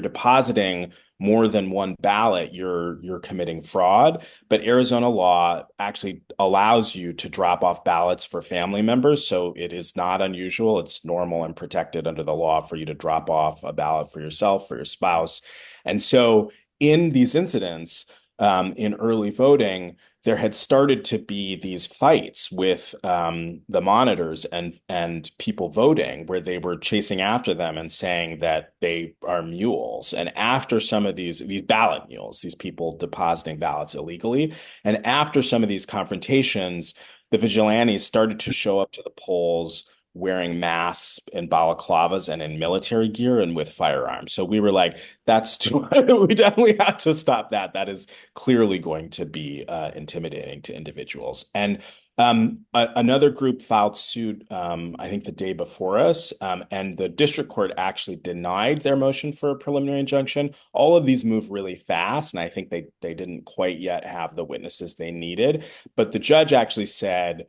depositing more than one ballot, you're committing fraud. But Arizona law actually allows you to drop off ballots for family members. So it is not unusual. It's normal and protected under the law for you to drop off a ballot for yourself, for your spouse. And so in these incidents, in early voting, there had started to be these fights with the monitors and people voting, where they were chasing after them and saying that they are mules. And after some of these ballot mules, these people depositing ballots illegally, and after some of these confrontations, the vigilantes started to show up to the polls wearing masks and balaclavas and in military gear and with firearms. So we were like, that's too, we definitely had to stop that. That is clearly going to be intimidating to individuals. And another group filed suit, I think the day before us, and the district court actually denied their motion for a preliminary injunction. All of these move really fast, and I think they didn't quite yet have the witnesses they needed. But the judge actually said,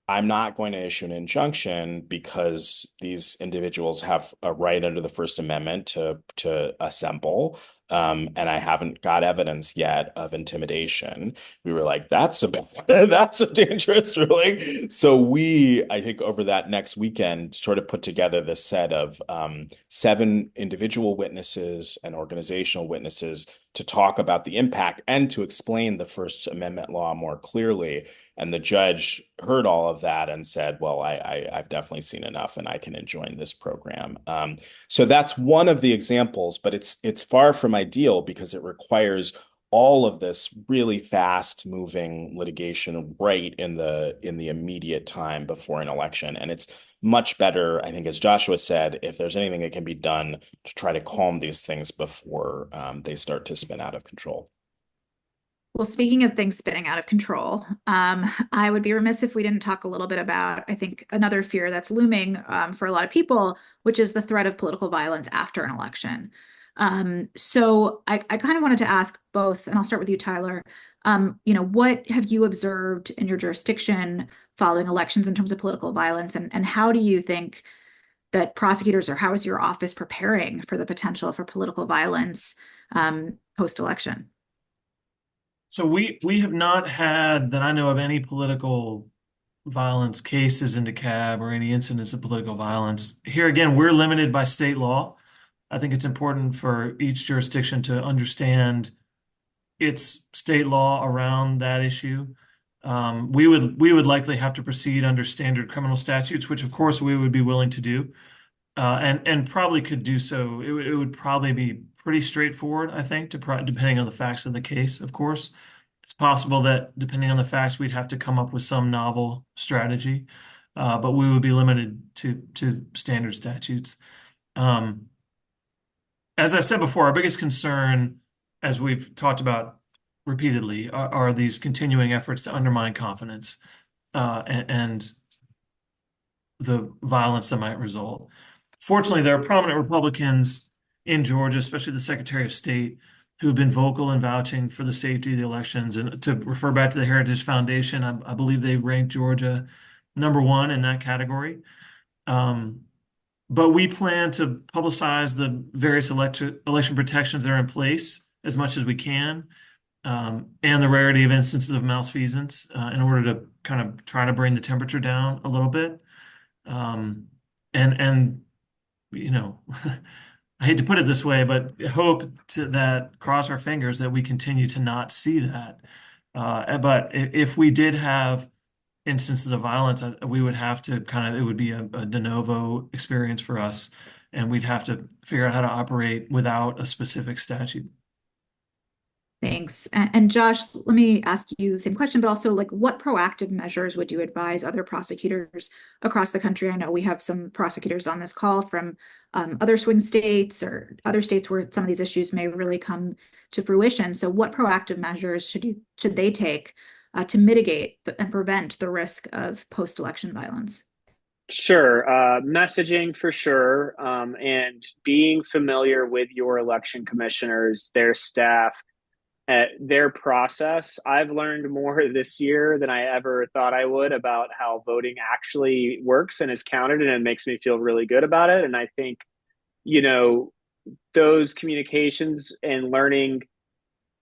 I'm not going to issue an injunction because these individuals have a right under the First Amendment to assemble. And I haven't got evidence yet of intimidation. We were like, that's a dangerous ruling. So I think over that next weekend, sort of put together this set of 7 individual witnesses and organizational witnesses to talk about the impact and to explain the First Amendment law more clearly. And the judge heard all of that and said, well, I've definitely seen enough and I can enjoin this program. So that's one of the examples, but it's far from ideal because it requires all of this really fast moving litigation right in the immediate time before an election. And it's much better, I think, as Joshua said, if there's anything that can be done to try to calm these things before they start to spin out of control. Well, speaking of things spinning out of control, I would be remiss if we didn't talk a little bit about, I think, another fear that's looming for a lot of people, which is the threat of political violence after an election. So I kind of wanted to ask both, and I'll start with you, Tyler. What have you observed in your jurisdiction following elections in terms of political violence, and how do you think that prosecutors, or how is your office preparing for the potential for political violence post-election? So we have not had, that I know of, any political violence cases in DeKalb or any incidents of political violence. Here again, we're limited by state law. I think it's important for each jurisdiction to understand its state law around that issue. We would likely have to proceed under standard criminal statutes, which of course we would be willing to do, and probably could do so. It would probably be pretty straightforward, I think, depending on the facts of the case. Of course, it's possible that depending on the facts, we'd have to come up with some novel strategy, but we would be limited to standard statutes. Um, as I said before, our biggest concern, as we've talked about repeatedly, are these continuing efforts to undermine confidence, and the violence that might result. Fortunately, there are prominent Republicans in Georgia, especially the Secretary of State, who have been vocal in vouching for the safety of the elections. And to refer back to the Heritage Foundation, I believe they ranked Georgia #1 in that category. But we plan to publicize the various election protections that are in place as much as we can, and the rarity of instances of malfeasance, in order to kind of try to bring the temperature down a little bit. And you know, I hate to put it this way, but cross our fingers that we continue to not see that. But if we did have instances of violence, we would have to it would be a de novo experience for us, and we'd have to figure out how to operate without a specific statute. Thanks. And Josh, let me ask you the same question, but also like what proactive measures would you advise other prosecutors across the country? I know we have some prosecutors on this call from other swing states or other states where some of these issues may really come to fruition. So what proactive measures should they take to mitigate and prevent the risk of post-election violence? Sure. Messaging for sure, and being familiar with your election commissioners, their staff, their process. I've learned more this year than I ever thought I would about how voting actually works and is counted, and it makes me feel really good about it. And I think, those communications and learning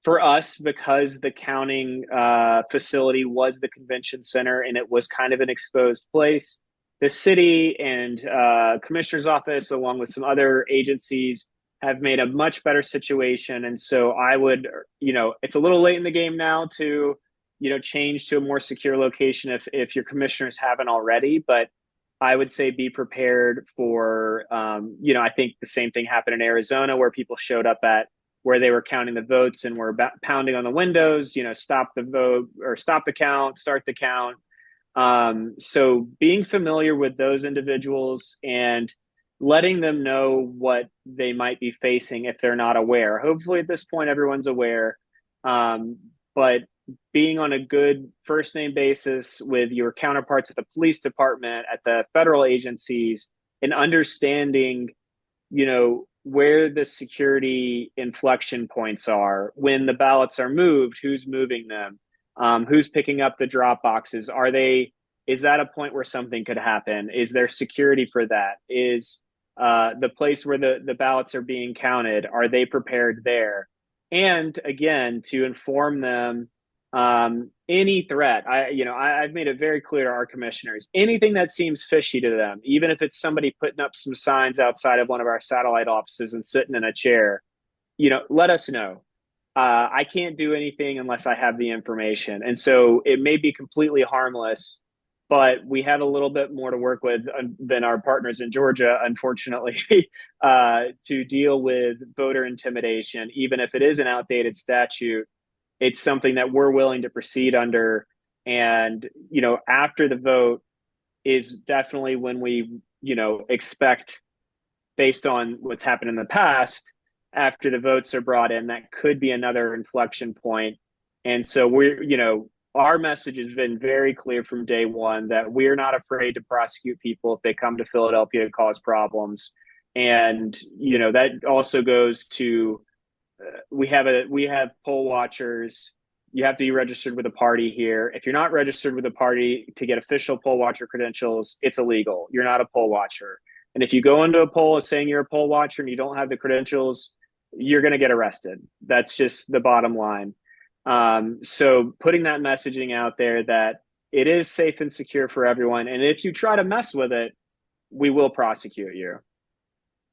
for us, because the counting facility was the convention center and it was kind of an exposed place, the city and commissioner's office, along with some other agencies, have made a much better situation. And so I would, it's a little late in the game now to, change to a more secure location if your commissioners haven't already. But I would say be prepared for, I think the same thing happened in Arizona where people showed up at where they were counting the votes and were pounding on the windows, stop the vote or stop the count, start the count. So being familiar with those individuals and letting them know what they might be facing if they're not aware. Hopefully at this point, everyone's aware. But being on a good first name basis with your counterparts at the police department, at the federal agencies, and understanding, where the security inflection points are, when the ballots are moved, who's moving them, who's picking up the drop boxes. Is that a point where something could happen? Is there security for that? Is the place where the ballots are being counted, are they prepared there? And again, to inform them, any threat. I've made it very clear to our commissioners, anything that seems fishy to them, even if it's somebody putting up some signs outside of one of our satellite offices and sitting in a chair, let us know. I can't do anything unless I have the information. And so it may be completely harmless, but we have a little bit more to work with than our partners in Georgia, unfortunately, to deal with voter intimidation. Even if it is an outdated statute, it's something that we're willing to proceed under. And, after the vote is definitely when we, expect, based on what's happened in the past, after the votes are brought in, that could be another inflection point. And so our message has been very clear from day one that we're not afraid to prosecute people if they come to Philadelphia to cause problems. And, that also goes to, we have poll watchers. You have to be registered with a party here. If you're not registered with a party to get official poll watcher credentials, it's illegal. You're not a poll watcher. And if you go into a poll saying you're a poll watcher and you don't have the credentials, you're going to get arrested. That's just the bottom line. So putting that messaging out there that it is safe and secure for everyone. And if you try to mess with it, we will prosecute you.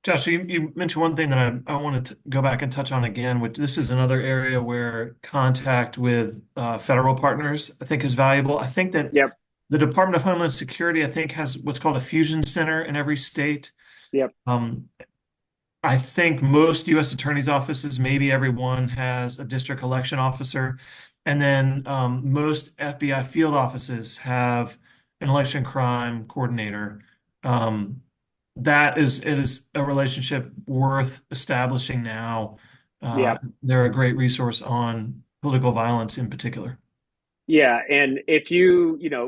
Josh, you mentioned one thing that I wanted to go back and touch on again, which this is another area where contact with federal partners, I think, is valuable. I think that Yep. the Department of Homeland Security, I think, has what's called a fusion center in every state. Yep. Um, I think most U.S. attorneys' offices, maybe everyone, has a district election officer. And then most FBI field offices have an election crime coordinator. Um, it is a relationship worth establishing now. Uh, Yep. they're a great resource on political violence in particular. Yeah, and if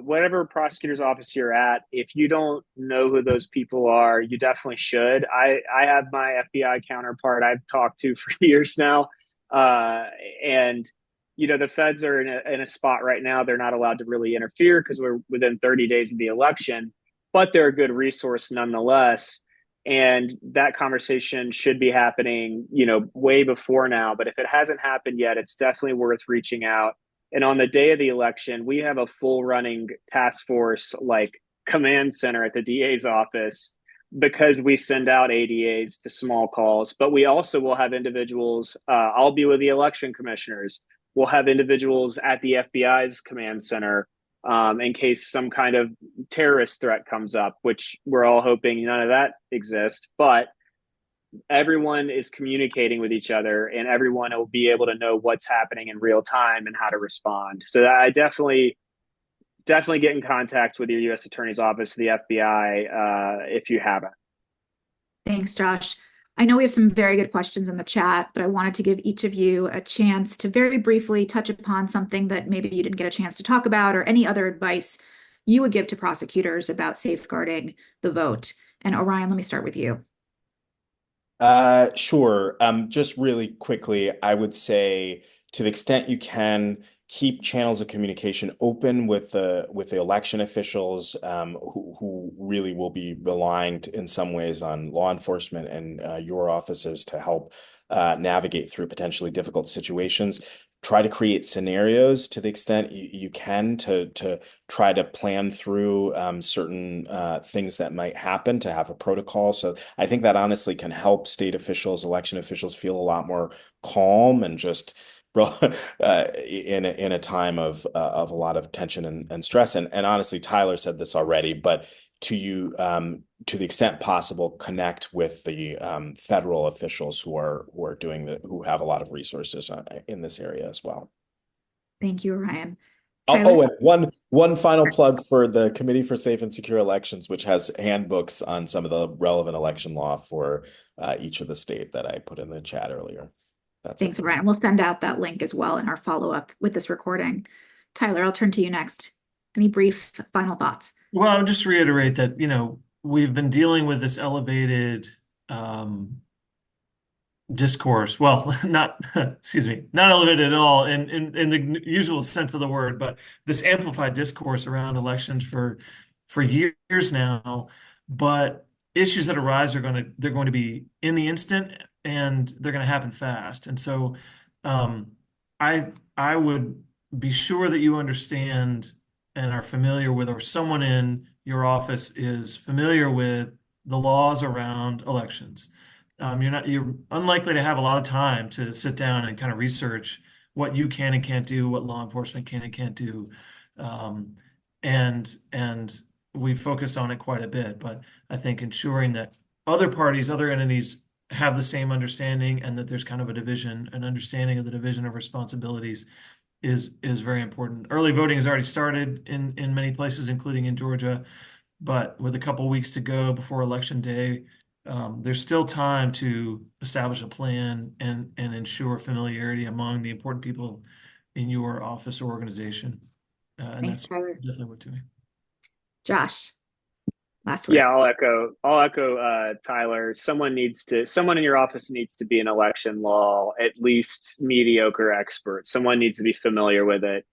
whatever prosecutor's office you're at, if you don't know who those people are, you definitely should. I have my FBI counterpart I've talked to for years now, and the feds are in a spot right now. They're not allowed to really interfere because we're within 30 days of the election, but they're a good resource nonetheless. And that conversation should be happening, way before now. But if it hasn't happened yet, it's definitely worth reaching out. And on the day of the election, we have a full running task force like command center at the DA's office because we send out ADAs to small calls. But we also will have individuals, I'll be with the election commissioners. We'll have individuals at the FBI's command center in case some kind of terrorist threat comes up, which we're all hoping none of that exists. But everyone is communicating with each other and everyone will be able to know what's happening in real time and how to respond. So I definitely get in contact with your U.S. Attorney's Office, the FBI, if you haven't. Thanks, Josh. I know we have some very good questions in the chat, but I wanted to give each of you a chance to very briefly touch upon something that maybe you didn't get a chance to talk about or any other advice you would give to prosecutors about safeguarding the vote. And Orion, let me start with you. Sure. Just really quickly, I would say to the extent you can keep channels of communication open with the election officials who really will be reliant in some ways on law enforcement and your offices to help navigate through potentially difficult situations. Try to create scenarios to the extent you can to try to plan through certain things that might happen to have a protocol. So I think that honestly can help state officials, election officials feel a lot more calm and just in a time of a lot of tension and stress. And honestly, Tyler said this already, but to the extent possible, connect with the federal officials who have a lot of resources in this area as well. Thank you, Orion. Oh, and one final plug for the Committee for Safe and Secure Elections, which has handbooks on some of the relevant election law for each of the state that I put in the chat earlier. Thanks, Orion. We'll send out that link as well in our follow-up with this recording. Tyler, I'll turn to you next. Any brief final thoughts? Well, I'll just reiterate that, we've been dealing with this elevated discourse. Well, not, excuse me, not elevated at all in the usual sense of the word, but this amplified discourse around elections for years now. But issues that arise they're going to be in the instant and they're going to happen fast. And so I would be sure that you understand and are familiar with, or someone in your office is familiar with the laws around elections. You're unlikely to have a lot of time to sit down and kind of research what you can and can't do, what law enforcement can and can't do. And we've focused on it quite a bit, but I think ensuring that other parties, other entities have the same understanding and that there's kind of an understanding of the division of responsibilities is very important. Early voting has already started in many places, including in Georgia, but with a couple weeks to go before Election Day, there's still time to establish a plan and ensure familiarity among the important people in your office or organization. And Thanks, that's Tyler. definitely what to me. Josh, last word. Yeah, I'll echo Tyler. Someone in your office needs to be an election law, at least mediocre expert. Someone needs to be familiar with it.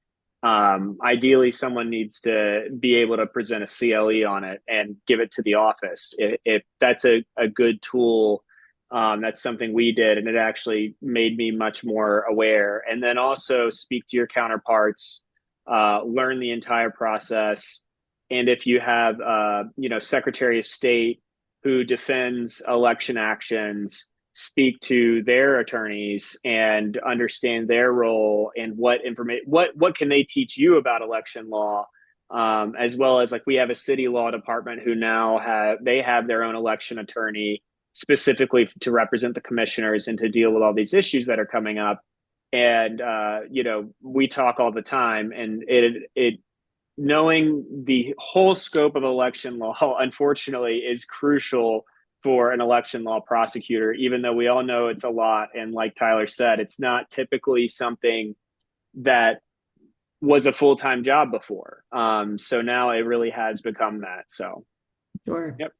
Ideally, someone needs to be able to present a CLE on it and give it to the office. If that's a good tool, that's something we did, and it actually made me much more aware. And then also speak to your counterparts, learn the entire process. And if you have, Secretary of State who defends election actions speak to their attorneys and understand their role and what information, what can they teach you about election law, as well as like we have a city law department who now have their own election attorney specifically to represent the commissioners and to deal with all these issues that are coming up. And we talk all the time, and it knowing the whole scope of election law, unfortunately, is crucial for an election law prosecutor, even though we all know it's a lot. And like Tyler said, it's not typically something that was a full-time job before. So now it really has become that. So, Sure. yep.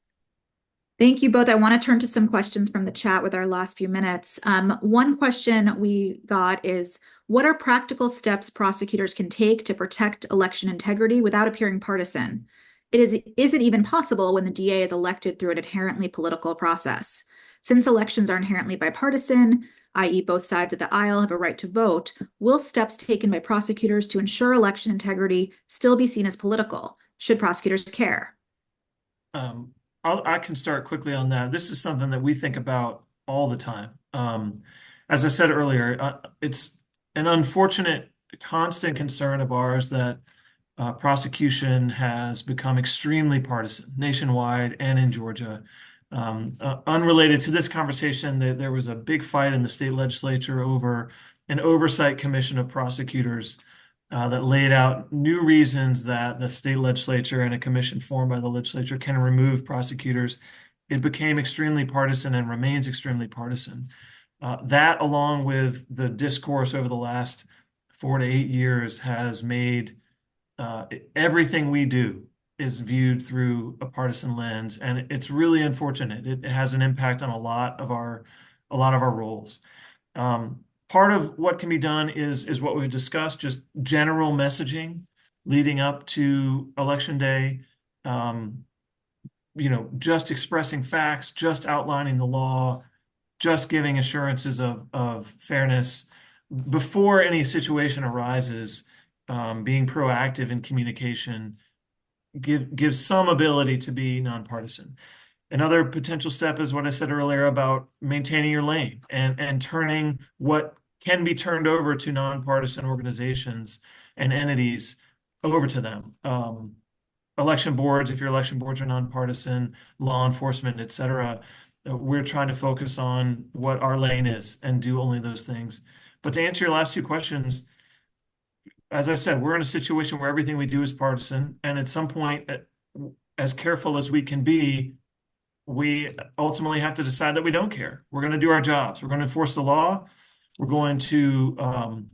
Thank you both. I want to turn to some questions from the chat with our last few minutes. One question we got is, what are practical steps prosecutors can take to protect election integrity without appearing partisan? Is it even possible when the DA is elected through an inherently political process? Since elections are inherently bipartisan, i.e. both sides of the aisle have a right to vote, will steps taken by prosecutors to ensure election integrity still be seen as political? Should prosecutors care? I can start quickly on that. This is something that we think about all the time. As I said earlier, it's an unfortunate constant concern of ours that prosecution has become extremely partisan nationwide and in Georgia. Unrelated to this conversation, there was a big fight in the state legislature over an oversight commission of prosecutors that laid out new reasons that the state legislature and a commission formed by the legislature can remove prosecutors. It became extremely partisan and remains extremely partisan. That, along with the discourse over the last 4 to 8 years, has made everything we do is viewed through a partisan lens, and it's really unfortunate. It has an impact on a lot of our roles. Part of what can be done is what we've discussed, just general messaging leading up to Election Day. Just expressing facts, just outlining the law, just giving assurances of fairness before any situation arises. Being proactive in communication gives some ability to be nonpartisan. Another potential step is what I said earlier about maintaining your lane and turning what can be turned over to nonpartisan organizations and entities over to them. Election boards, if your election boards are nonpartisan, law enforcement, et cetera, we're trying to focus on what our lane is and do only those things. But to answer your last two questions, as I said, we're in a situation where everything we do is partisan, and at some point, as careful as we can be, we ultimately have to decide that we don't care. We're going to do our jobs. We're going to enforce the law. We're going to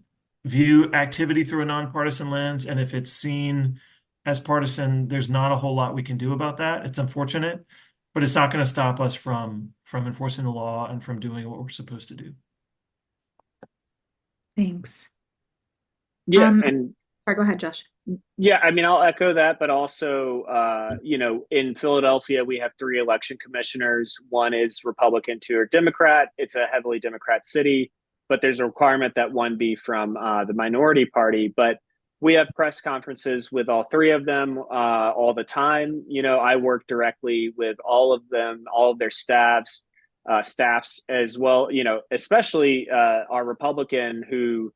view activity through a nonpartisan lens, and if it's seen as partisan, there's not a whole lot we can do about that. It's unfortunate, but it's not going to stop us from enforcing the law and from doing what we're supposed to do. Thanks. Yeah, sorry, go ahead, Josh. Yeah, I mean, I'll echo that, but also, in Philadelphia, we have 3 election commissioners. One is Republican, 2 are Democrat. It's a heavily Democrat city, but there's a requirement that one be from the minority party. But we have press conferences with all 3 of them all the time. I work directly with all of them, all of their staffs as well. Especially our Republican who.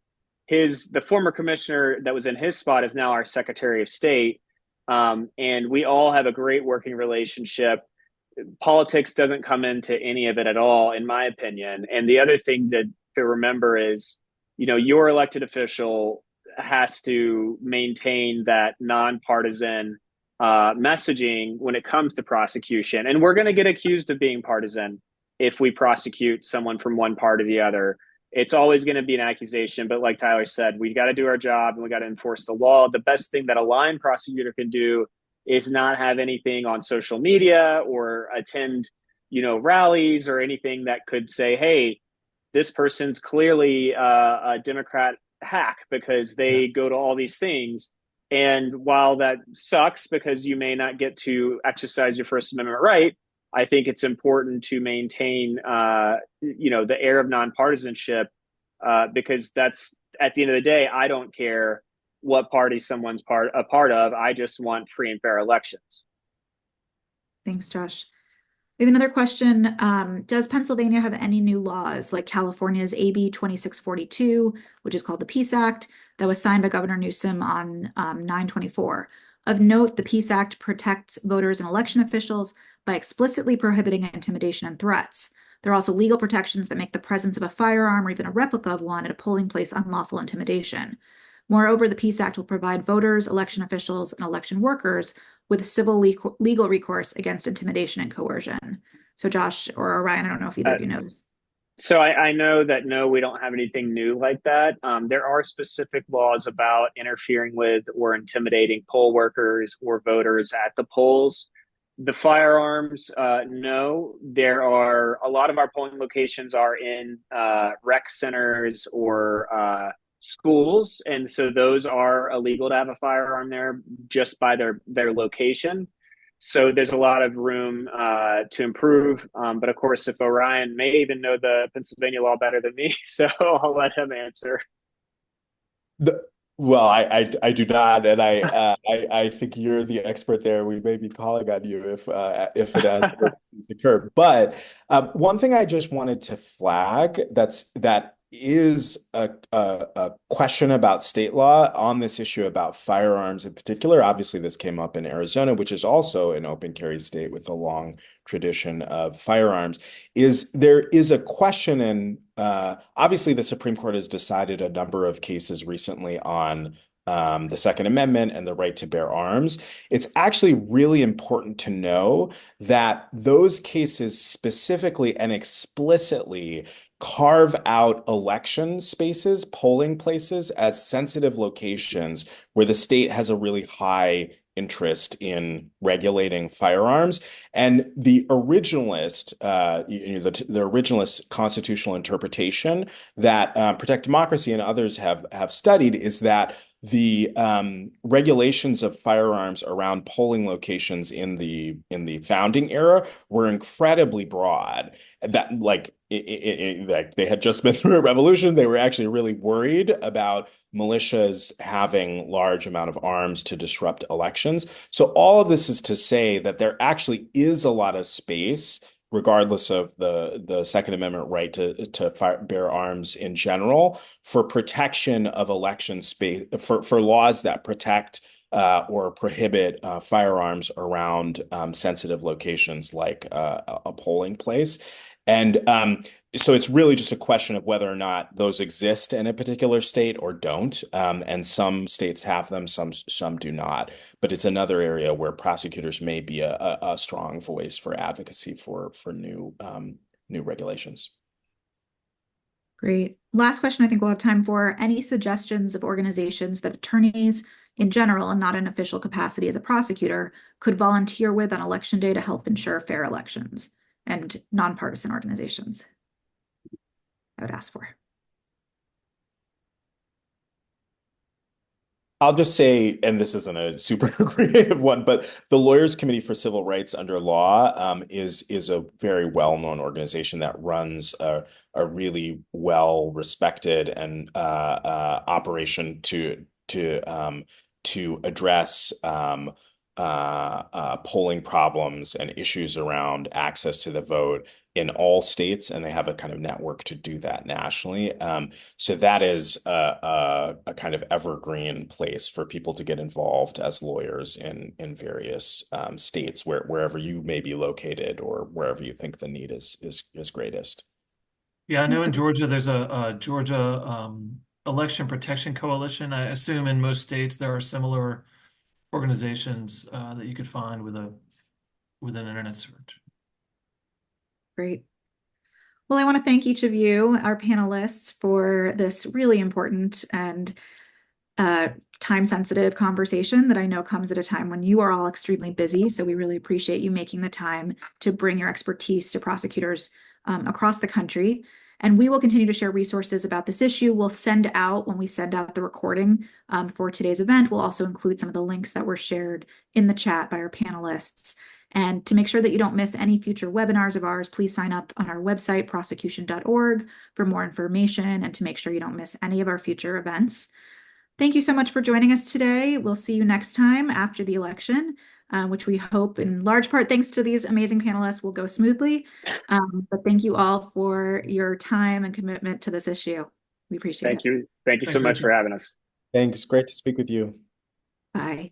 The former commissioner that was in his spot is now our Secretary of State. And we all have a great working relationship. Politics doesn't come into any of it at all, in my opinion. And the other thing to remember is, your elected official has to maintain that nonpartisan messaging when it comes to prosecution. And we're going to get accused of being partisan if we prosecute someone from one part or the other. It's always going to be an accusation, but like Tyler said, we got to do our job and we got to enforce the law. The best thing that a line prosecutor can do is not have anything on social media or attend, rallies or anything that could say, hey, this person's clearly a Democrat hack because they go to all these things. And while that sucks because you may not get to exercise your First Amendment right, I think it's important to maintain, the air of nonpartisanship, because that's at the end of the day, I don't care what party someone's a part of. I just want free and fair elections. Thanks, Josh. We have another question. Does Pennsylvania have any new laws like California's AB 2642, which is called the Peace Act, that was signed by Governor Newsom on 9/24? Of note, the Peace Act protects voters and election officials by explicitly prohibiting intimidation and threats. There are also legal protections that make the presence of a firearm or even a replica of one at a polling place unlawful intimidation. Moreover, the Peace Act will provide voters, election officials, and election workers with civil legal recourse against intimidation and coercion. So Josh or Orion, I don't know if either Uh, of you knows. so I know that no, we don't have anything new like that. There are specific laws about interfering with or intimidating poll workers or voters at the polls. The firearms, no. There are a lot of our polling locations are in rec centers or schools, and so those are illegal to have a firearm there just by their location. So there's a lot of room to improve. But of course, if Orion may even know the Pennsylvania law better than me, so I'll let him answer. The, well, I do not, and I think you're the expert there. We may be calling on you if it has occurred. But one thing I just wanted to flag that is a question about state law on this issue about firearms in particular. Obviously, this came up in Arizona, which is also an open carry state with a long tradition of firearms. There is a question, and obviously the Supreme Court has decided a number of cases recently on the Second Amendment and the right to bear arms. It's actually really important to know that those cases specifically and explicitly carve out election spaces, polling places as sensitive locations where the state has a really high interest in regulating firearms. And the originalist, the originalist constitutional interpretation that Protect Democracy and others have studied is that the regulations of firearms around polling locations in the founding era were incredibly broad. That like they had just been through a revolution. They were actually really worried about militias having large amount of arms to disrupt elections. So all of this is to say that there actually is a lot of space, regardless of the Second Amendment right to bear arms in general, for protection of election space, for laws that protect or prohibit firearms around sensitive locations like a polling place. And so it's really just a question of whether or not those exist in a particular state or don't. And some states have them, some do not. But it's another area where prosecutors may be a strong voice for advocacy for new regulations. Great. Last question I think we'll have time for. Any suggestions of organizations that attorneys in general and not in official capacity as a prosecutor could volunteer with on election day to help ensure fair elections, and nonpartisan organizations I would ask for? I'll just say, and this isn't a super creative one, but the Lawyers Committee for Civil Rights under Law is a very well-known organization that runs a really well-respected and operation to address polling problems and issues around access to the vote in all states, and they have a kind of network to do that nationally. So that is a kind of evergreen place for people to get involved as lawyers in various states, wherever you may be located or wherever you think the need is greatest. Yeah, I know in Georgia there's a Georgia Election Protection Coalition. I assume in most states there are similar organizations that you could find with an internet search. Great. Well, I want to thank each of you, our panelists, for this really important and time-sensitive conversation that I know comes at a time when you are all extremely busy. So we really appreciate you making the time to bring your expertise to prosecutors across the country. And we will continue to share resources about this issue. We'll send out, when we send out the recording for today's event, we'll also include some of the links that were shared in the chat by our panelists. And to make sure that you don't miss any future webinars of ours, please sign up on our website, prosecution.org, for more information and to make sure you don't miss any of our future events. Thank you so much for joining us today. We'll see you next time after the election. which we hope in large part thanks to these amazing panelists will go smoothly. But thank you all for your time and commitment to this issue. We appreciate it. Thank you. Thank you so Thanks, much for Rachel. having us. Thanks. Great to speak with you. Bye.